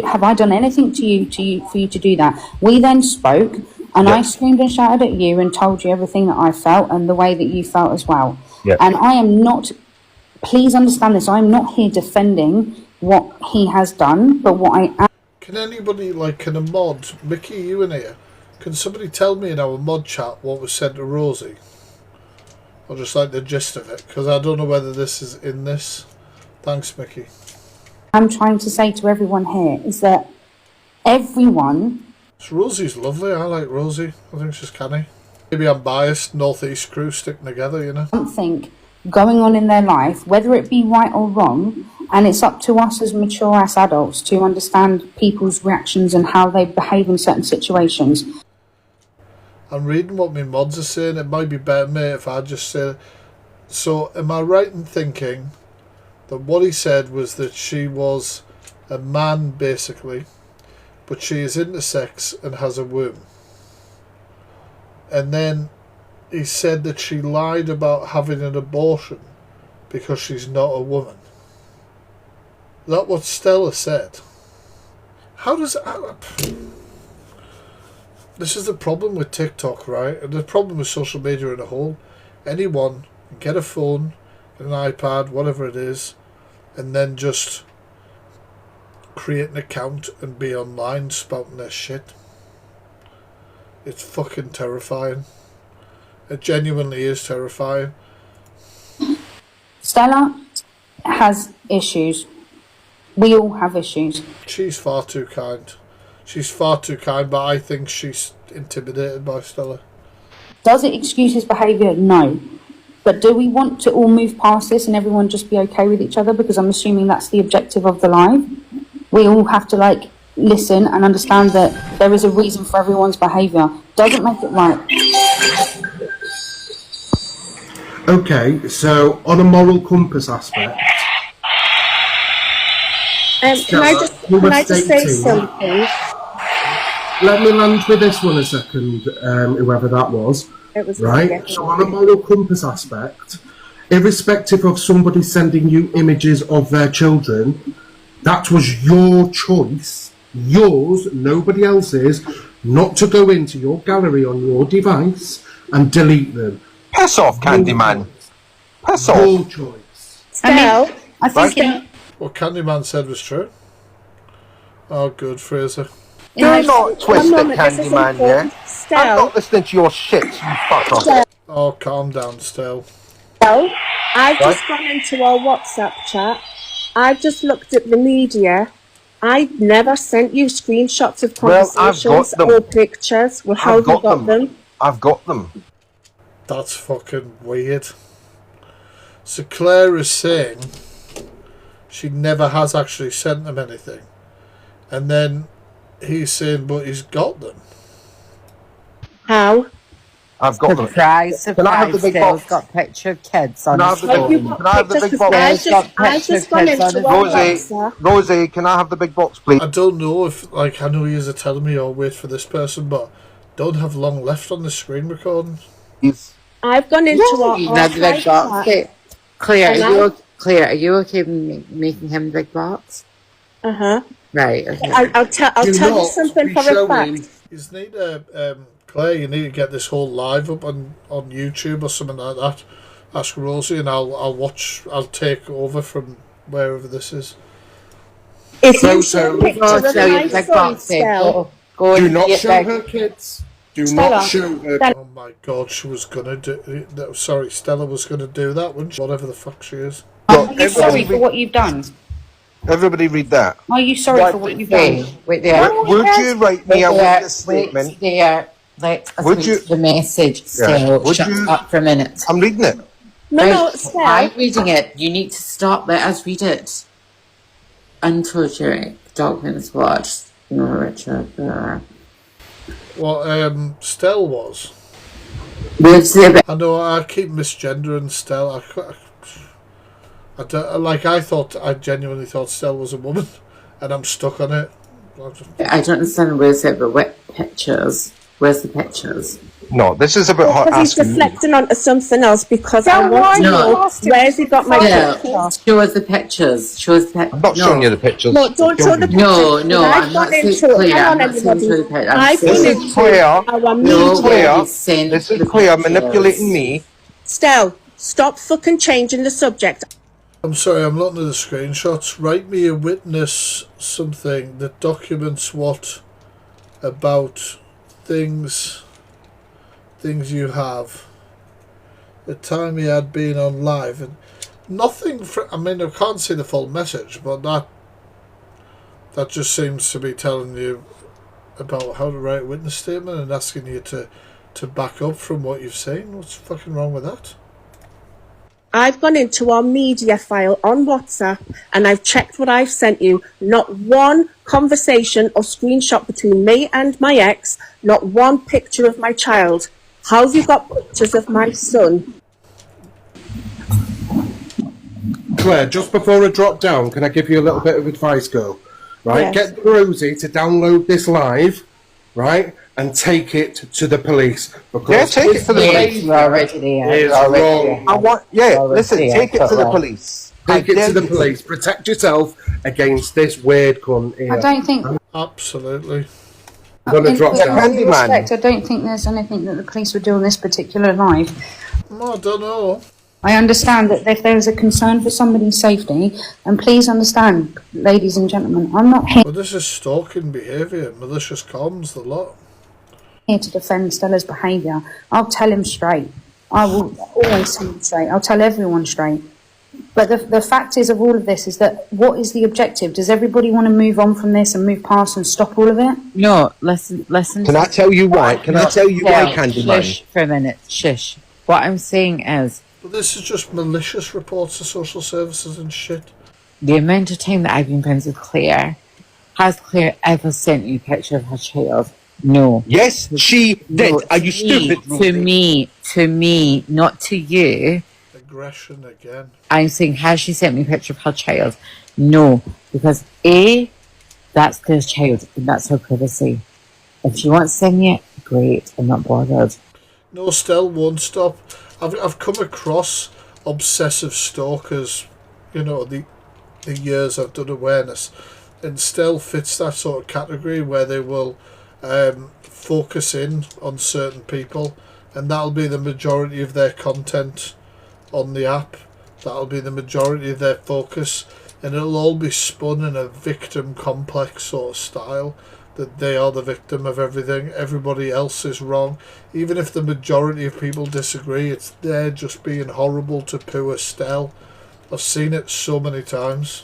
Have I done anything to you for you to do that? We then spoke, and I screamed and shouted at you and told you everything that I felt and the way that you felt as well. Yeah. And I am not... Please understand this. I'm not here defending what he has done, but what I am... Can anybody, can a mod, Mickey, you in here, can somebody tell me in our mod chat what was said to Rosie? Or just the gist of it, because I don't know whether this is in this. Thanks, Mickey. I'm trying to say to everyone here is that everyone... Rosie's lovely. I like Rosie. I think she's canny. Maybe I'm biased. Northeast crew sticking together, you know. Something going on in their life, whether it be right or wrong, and it's up to us as mature-ass adults to understand people's reactions and how they behave in certain situations. I'm reading what my mods are saying. It might be better, mate, if I just say... So, am I right in thinking that what he said was that she was a man, basically, but she is intersex and has a womb? And then he said that she lied about having an abortion because she's not a woman. Is that what Stella said? How does... This is the problem with TikTok, right? And the problem with social media in a whole. Anyone can get a phone, an iPad, whatever it is, and then just create an account and be online spouting their shit. It's fucking terrifying. It genuinely is terrifying. Stella has issues. We all have issues. She's far too kind. She's far too kind, but I think she's intimidated by Stella. Does it excuse his behaviour? No. But do we want to all move past this and everyone just be okay with each other? Because I'm assuming that's the objective of the live. We all have to listen and understand that there is a reason for everyone's behaviour. Doesn't make it right. Okay, so on a moral compass aspect... Can I just say something? Let me land with this one a second, whoever that was. It was right? So on a moral compass aspect, irrespective of somebody sending you images of their children, that was your choice, yours, nobody else's, not to go into your gallery on your device and delete them. Piss off, Candyman. Piss off. Your choice. Stell, I think what Candyman said was true. Oh, good, Fraser. Do not twist it, Candyman, yeah? I'm not listening to your shit, you fuck off. Oh, calm down, Stell. Stell, I've just gone into our WhatsApp chat. I've just looked at the media. I've never sent you screenshots of conversations or pictures. Well, how have you got them? I've got them. That's fucking weird. So Claire is saying she never has actually sent them anything. And then he's saying, but he's got them. How? I've got Surprise, them. Can I have the big Stell's box? got picture of kids on Can I his have the big, phone. can I have the big box? I've just gone into our WhatsApp. Rosie, can I have the big box, please? I don't know if, like, I know you're telling me, or wait for this person, but don't have long left on the screen recording. I've gone into our big box. Claire, Claire, are you okay with making him big box? Uh-huh. Right, okay. I'll tell you something for a fact. You need Claire, you need to get this whole live up on YouTube or something like that. Ask Rosie, and I'll take over from wherever this is. If you show a picture of my son, Stell, do not show her kids. Do not show her. Oh my God, she was gonna do. Sorry, Stella was gonna do that, wasn't she? Whatever the fuck she is. Are you sorry for what you've done? Everybody read that. Are you sorry for what you've done? Wait there. Would you write me a witness statement? Wait there. Let us read the message, Stell. Shut up for a minute. I'm reading it. No, Stell. I'm reading it. You need to stop. Let us read it. Unfortunate documents watched. No, Richard. What Stell was. I know I keep misgendering Stell. I genuinely thought Stell was a woman, and I'm stuck on it. I don't understand where's it, but what pictures? Where's the pictures? No, this is about her because he's deflecting onto something else because I want to know where's he got my pictures. Show us the pictures. Show us the pictures. I'm not showing you the pictures. No, don't show the pictures. No, I'm not saying clear. I'm not saying show the pictures. This is clear. This is clear. Manipulating me. Stell, stop fucking changing the subject. I'm sorry, I'm looking at the screenshots. Write me a witness something that documents what about things you have. The time he had been on live and nothing. I mean, I can't see the full message, but that just seems to be telling you about how to write a witness statement and asking you to back up from what you've seen. What's fucking wrong with that? I've gone into our media file on WhatsApp and I've checked what I've sent you. Not one conversation or screenshot between me and my ex. Not one picture of my child. How have you got pictures of my son? Claire, just before I drop down, can I give you a little bit of advice, girl? Right? Yes. Get Rosie to download this live, right? And take it to the police. Because take it to the police. Listen, take it to the police. Take it to the police. Protect yourself against this weird cunt here. I don't think. Absolutely. I'm going to drop down. I don't think there's anything that the police would do on this particular live. I don't know. I understand that if there is a concern for somebody's safety, and please understand, ladies and gentlemen, I'm not here. Well, this is stalking behaviour, malicious comms, the lot. Here to defend Stella's behaviour. I'll tell him straight. I will always tell him straight. I'll tell everyone straight. But the fact is of all of this is that what is the objective? Does everybody want to move on from this and move past and stop all of it? No, listen. Can I tell you why? Can I tell you why, Candyman? Shush for a minute. Shush. What I'm saying is... But this is just malicious reports to social services and shit. The amount of time that I've been friends with Claire, has Claire ever sent you a picture of her child? No. Yes, she did. No, Are you stupid? To me, not to you. Aggression again. I'm saying, has she sent me a picture of her child? No. Because A, that's Claire's child, and that's her privacy. If she wants to send me it, great, I'm not bothered. No, Stell won't stop. I've come across obsessive stalkers, the years I've done awareness, and Stell fits that sort of category where they will focus in on certain people, and that'll be the majority of their content on the app. That'll be the majority of their focus, and it'll all be spun in a victim complex sort of style, that they are the victim of everything, everybody else is wrong. Even if the majority of people disagree, it's they're just being horrible to poor Stell. I've seen it so many times.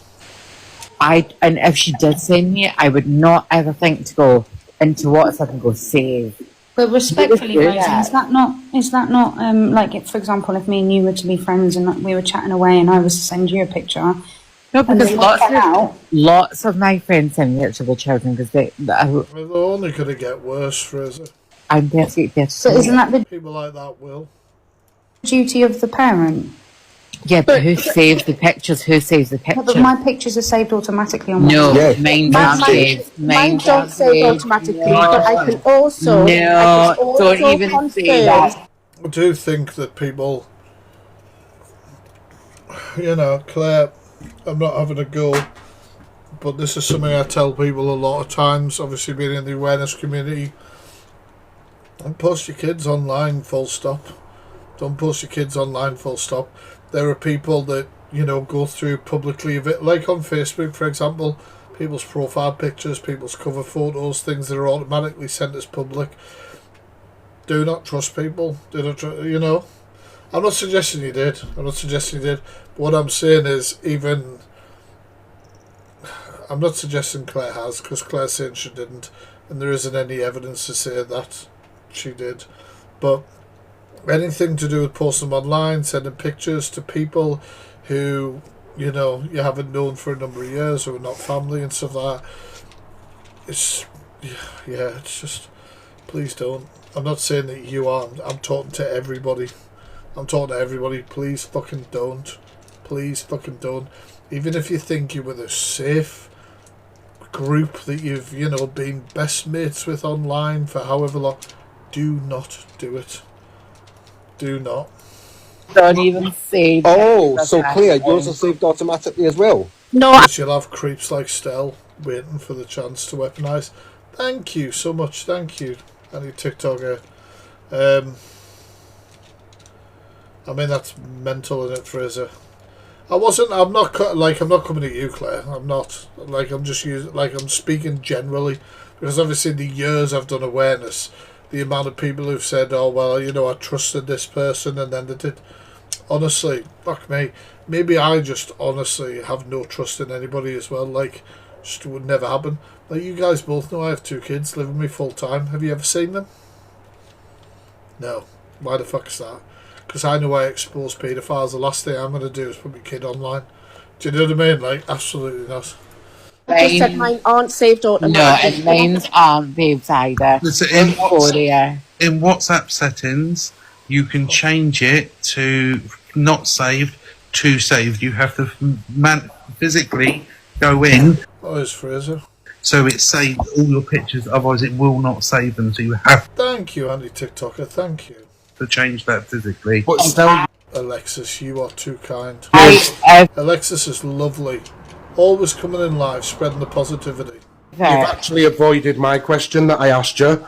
And if she did send me it, I would not ever think to go into WhatsApp and go save. But respectfully, Rosie, is that not like, if, for example, if me and you were to be friends and we were chatting away and I was to send you a picture? No, because lots of my friends send me pictures of their children because they're only going to get worse, Fraser. I'm 38, 38. So isn't that the People like that will. duty of the parent? Yeah, but who saves the pictures? Who saves the No, picture? but my pictures are saved automatically on No, WhatsApp. mine aren't saved. Mine Mine don't aren't save saved. automatically, No. but I can also, No, don't even say that. I do think that people, you know, Claire, I'm not having a go, but this is something I tell people a lot of times, obviously being in the awareness community. Don't post your kids online, full stop. Don't post your kids online, full stop. There are people that, you know, go through publicly, like on Facebook, for example, people's profile pictures, people's cover photos, things that are automatically sent as public. Do not trust people. Do not, you know. I'm not suggesting you did. I'm not suggesting you did. But what I'm saying is, even, I'm not suggesting Claire has, because Claire's saying she didn't, and there isn't any evidence to say that she did. But anything to do with posting them online, sending pictures to people who, you know, you haven't known for a number of years, who are not family and stuff like that, it's, yeah, it's just, please don't. I'm not saying that you are. I'm talking to everybody. I'm talking to everybody. Please fucking don't. Please fucking don't. Even if you think you're with a safe group that you've, you know, been best mates with online for however long, do not do it. Do not. Don't even say that. Oh, so Claire, yours are saved automatically as well? No. Because you'll have creeps like Stell waiting for the chance to weaponize. Thank you so much. Thank you, any TikToker. I mean, that's mental, isn't it, Fraser? I'm not coming at you, Claire. I'm not. Like, I'm just using, like, I'm speaking generally. Because obviously in the years I've done awareness, the amount of people who've said, oh, well, you know, I trusted this person and then they did. Honestly, fuck me. Maybe I just honestly have no trust in anybody as well. Like, just would never happen. Like, you guys both know I have 2 kids living with me full time. Have you ever seen them? No. Why the fuck is that? Because I know I expose paedophiles. The last thing I'm going to do is put my kid online. Do you know what I mean? Like, absolutely not. I just said mine aren't saved automatically. No, and mine aren't babes either. In WhatsApp settings, you can change it to not saved to saved. You have to physically go in. Oh, it's Fraser. So it saves all your pictures, otherwise it will not save them. So you have Thank you, Andy TikToker. Thank you. to change that physically. But still, Alexis, you are too kind. I Alexis is lovely. Always coming in live, spreading the positivity. you've actually avoided my question that I asked you.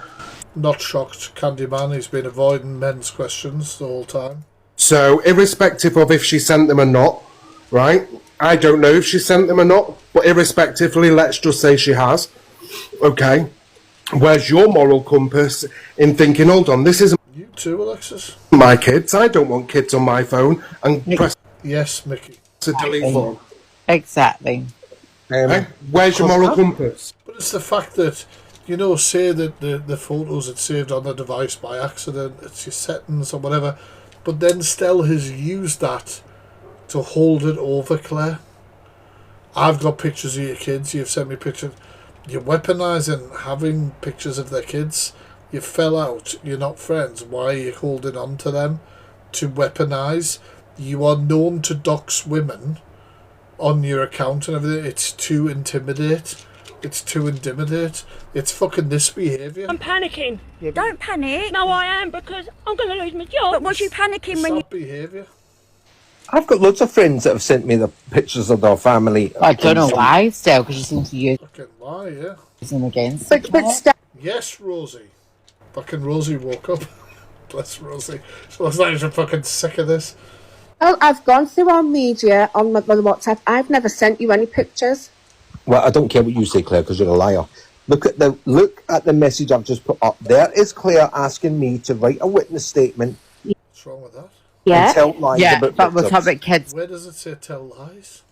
Not shocked, Candyman. He's been avoiding men's questions the whole time. So, irrespective of if she sent them or not, right? I don't know if she sent them or not, but irrespectively, let's just say she has. Okay. Where's your moral compass in thinking, hold on, this isn't You too, Alexis. my kids. I don't want kids on my phone. And press Yes, Mickey. a delete button. Exactly. Right? Where's your moral compass? But it's the fact that, you know, say that the photos are saved on the device by accident, it's your settings or whatever, but then Stell has used that to hold it over Claire. I've got pictures of your kids, you've sent me pictures. You're weaponizing having pictures of their kids. You fell out, you're not friends. Why are you holding on to them? To weaponize. You are known to dox women on your account and everything. It's to intimidate. It's to intimidate. It's fucking this behaviour. I'm panicking. Don't panic. No, I am, because I'm going to lose my job. But was you panicking when you... Sad behaviour. I've got loads of friends that have sent me the pictures of their family. I don't know why, still, because you seem to use Fucking lie, yeah. them against. But Stell, Yes, Rosie. Fucking Rosie woke up. Bless Rosie. She looks like she's fucking sick of this. I've gone through our media on my WhatsApp. I've never sent you any pictures. Well, I don't care what you say, Claire, because you're a liar. Look at the message I've just put up. There is Claire asking me to write a witness statement. What's wrong with that? And tell lies about but we'll talk victims. about kids. Where does it say tell lies?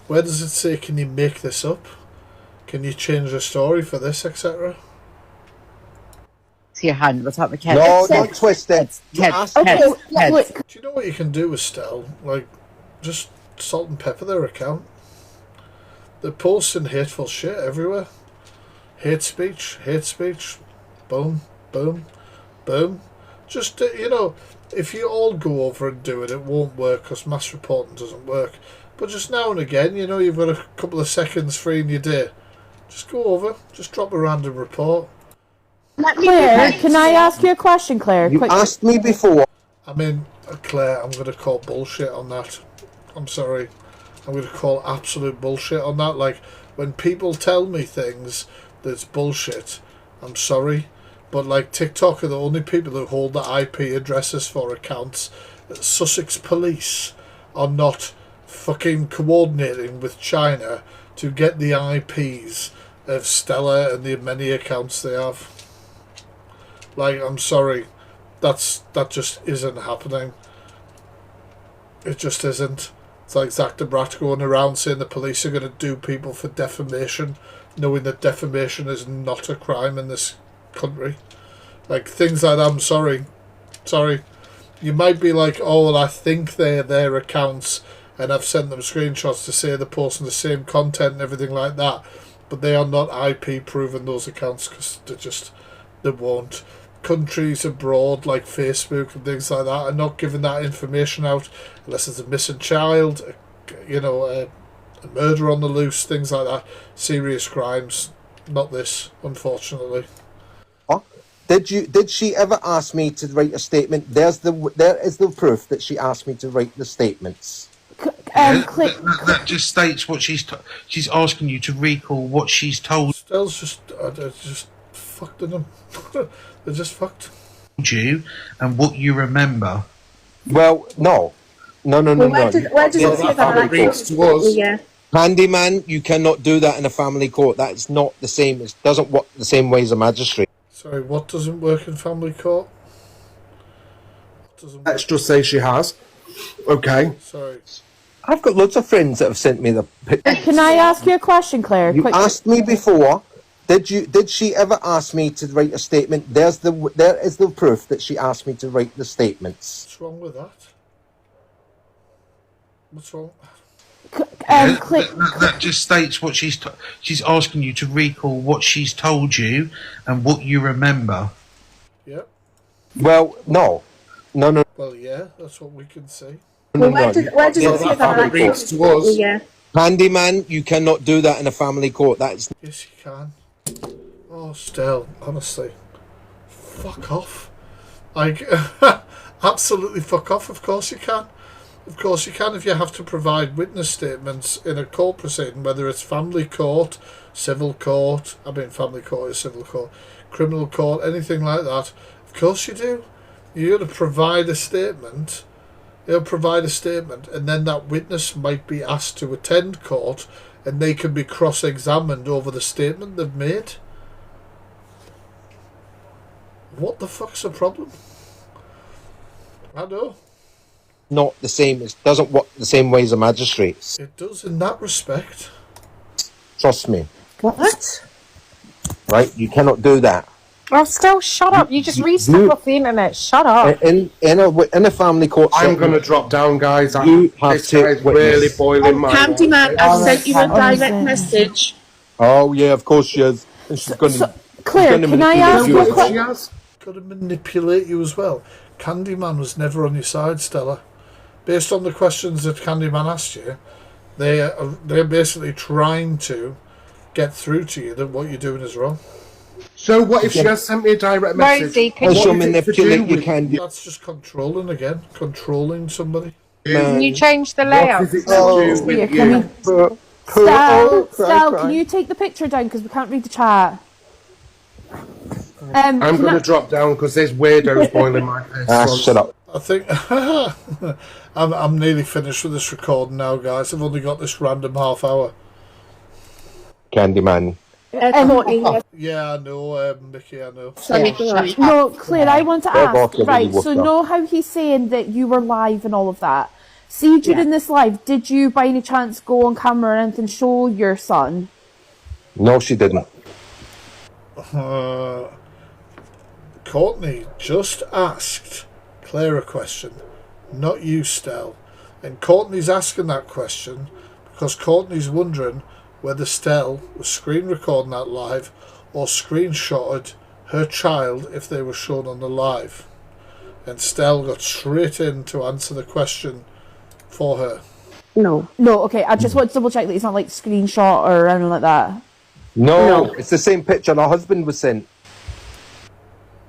Where does it say can you make this up? Can you change the story for this, etc.? To your hand, we'll talk about kids. No, don't twist it. Kids. Okay, Kids. look, Do you know what you can do with Stell? Like, just salt and pepper their account. They're posting hateful shit everywhere. Hate speech. Boom. Boom, boom. Just, you know, if you all go over and do it, it won't work because mass reporting doesn't work. But just now and again, you know, you've got a couple of seconds free in your day. Just go over, just drop a random report. Claire, can I ask you a question, Claire? You asked me before. I mean, Claire, I'm going to call bullshit on that. I'm sorry. I'm going to call absolute bullshit on that. Like, when people tell me things that's bullshit, I'm sorry. But, like, TikTok are the only people who hold the IP addresses for accounts. Sussex police are not fucking coordinating with China to get the IPs of Stella and the many accounts they have. Like, I'm sorry. That just isn't happening. It just isn't. It's like Zach de Brat going around saying the police are going to do people for defamation, knowing that defamation is not a crime in this country. Like, things like that, I'm sorry. Sorry. You might be like, oh, well, I think they're their accounts and I've sent them screenshots to say they're posting the same content and everything like that. But they are not IP proven, those accounts, because they won't. Countries abroad like Facebook and things like that are not giving that information out unless it's a missing child, a murder on the loose, things like that. Serious crimes. Not this, unfortunately. Did she ever ask me to write a statement? There is the proof that she asked me to write the statements. That just states what she's asking you to recall what she's told. Stell's just fucked in them. They're just fucked. You and what you remember. Well, no. Where does it say that? Yeah. Handyman, you cannot do that in a family court. That is not the same. It doesn't work the same way as a magistrate. Sorry, what doesn't work in family court? Let's just say she has. Okay. Sorry. I've got loads of friends that have sent me the picture. Can I ask you a question, Claire? You asked me before. Did she ever ask me to write a statement? There is the proof that she asked me to write the statements. What's wrong with that? What's wrong? That just states what she's asking you to recall what she's told you and what you remember. Yep. Well, no. Well, yeah, that's what we can see. Well, where does it say that? Yeah. Handyman, you cannot do that in a family court. That's Yes, you can. Oh, Stell, honestly, fuck off. Like, absolutely fuck off. Of course you can. Of course you can if you have to provide witness statements in a court proceeding, whether it's family court, civil court, family court is civil court, criminal court, anything like that. Of course you do. You're going to provide a statement. You'll provide a statement, and then that witness might be asked to attend court, and they can be cross-examined over the statement they've made. What the fuck's the problem? I know. not the same. It doesn't work the same way as a magistrate. It does in that respect. Trust me. What? Right? You cannot do that. Oh, Stell, shut up. You just read stuff off the internet. Shut up. In a family court I'm going to drop down, guys. You have to really boiling my Candyman, I've sent you a direct message. Oh, yeah, of course she has. And she's going to... Claire, can I ask you a question? Got to manipulate you as well. Candyman was never on your side, Stella. Based on the questions that Candyman asked you, they're basically trying to get through to you that what you're doing is wrong. So what if she has sent me a direct message? Rosie, can you manipulate you can? That's just controlling again. Controlling somebody. Can you change the layout? What is it to do with you? Stell, can you take the picture down because we can't read the chat? I'm going to drop down because there's weirdos boiling my piss. Shut up. I think I'm nearly finished with this recording now, guys. I've only got this random half hour. Candyman. Yeah, I know, Mickey, I know. No, Claire, I want to ask. Right, so know how he's saying that you were live and all of that. See, during this live, did you by any chance go on camera or anything show your son? No, she didn't. Courtney just asked Claire a question, not you, Stell. And Courtney's asking that question because Courtney's wondering whether Stell was screen recording that live or screenshotted her child if they were shown on the live? And Stell got straight in to answer the question for her. No. No, okay, I just want to double check that it's not like screenshot or anything like that. No, it's the same picture her husband was sent.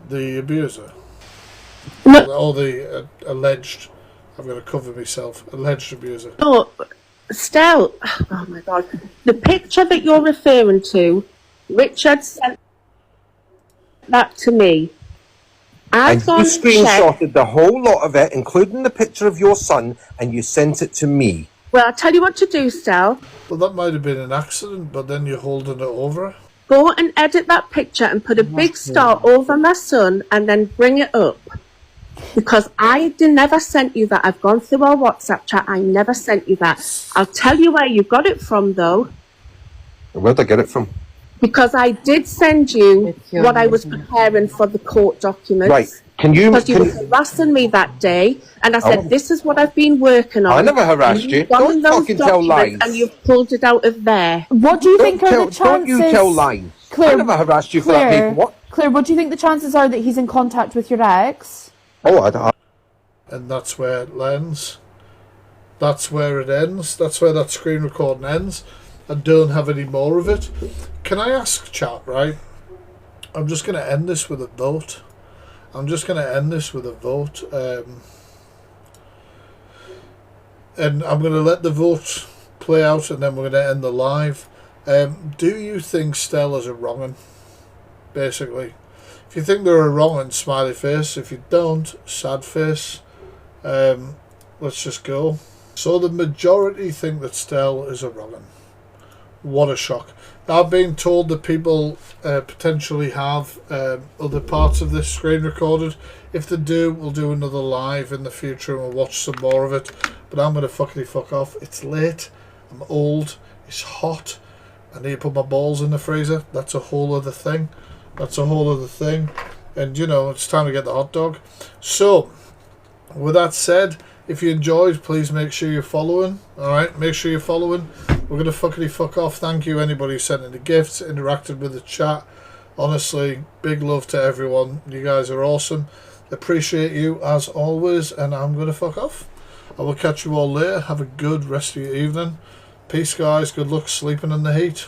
The abuser? No. Or the alleged, I'm going to cover myself, alleged abuser. No, Stell, oh my God. The picture that you're referring to, Richard sent that to me. And you screenshotted the whole lot of it, including the picture of your son, and you sent it to me. Well, I'll tell you what to do, Stell. Well, that might have been an accident, but then you're holding it over. Go and edit that picture and put a big star over my son and then bring it up. Because I never sent you that. I've gone through our WhatsApp chat. I never sent you that. I'll tell you where you got it from, though. Where'd I get it from? Because I did send you what I was preparing for the court documents. Right. Can you... Because you were harassing me that day, and I said, this is what I've been working on. I never harassed you. Don't fucking tell lies. And you've pulled it out of there. What do you think are the chances... Don't you tell lies. Claire, I never harassed you for that paperwork. Claire, what do you think the chances are that he's in contact with your ex? Oh, I don't... And that's where it ends. That's where it ends. That's where that screen recording ends. I don't have any more of it. Can I ask, chat, right? I'm just going to end this with a vote. And I'm going to let the vote play out, and then we're going to end the live. Do you think Stell is a wrong'un? Basically. If you think they're a wrong'un, smiley face. If you don't, sad face. Let's just go. So the majority think that Stell is a wrong'un. What a shock. I've been told that people potentially have other parts of this screen recorded. If they do, we'll do another live in the future and we'll watch some more of it. But I'm going to fuck off. It's late. I'm old. It's hot. I need to put my balls in the freezer. That's a whole other thing. And, you know, it's time to get the hot dog. So, with that said, if you enjoyed, please make sure you're following. Alright, make sure you're following. We're going to fuck off. Thank you anybody who sent in the gifts, interacted with the chat. Honestly, big love to everyone. You guys are awesome. Appreciate you as always, and I'm going to fuck off. I will catch you all later. Have a good rest of your evening. Peace, guys. Good luck sleeping in the heat.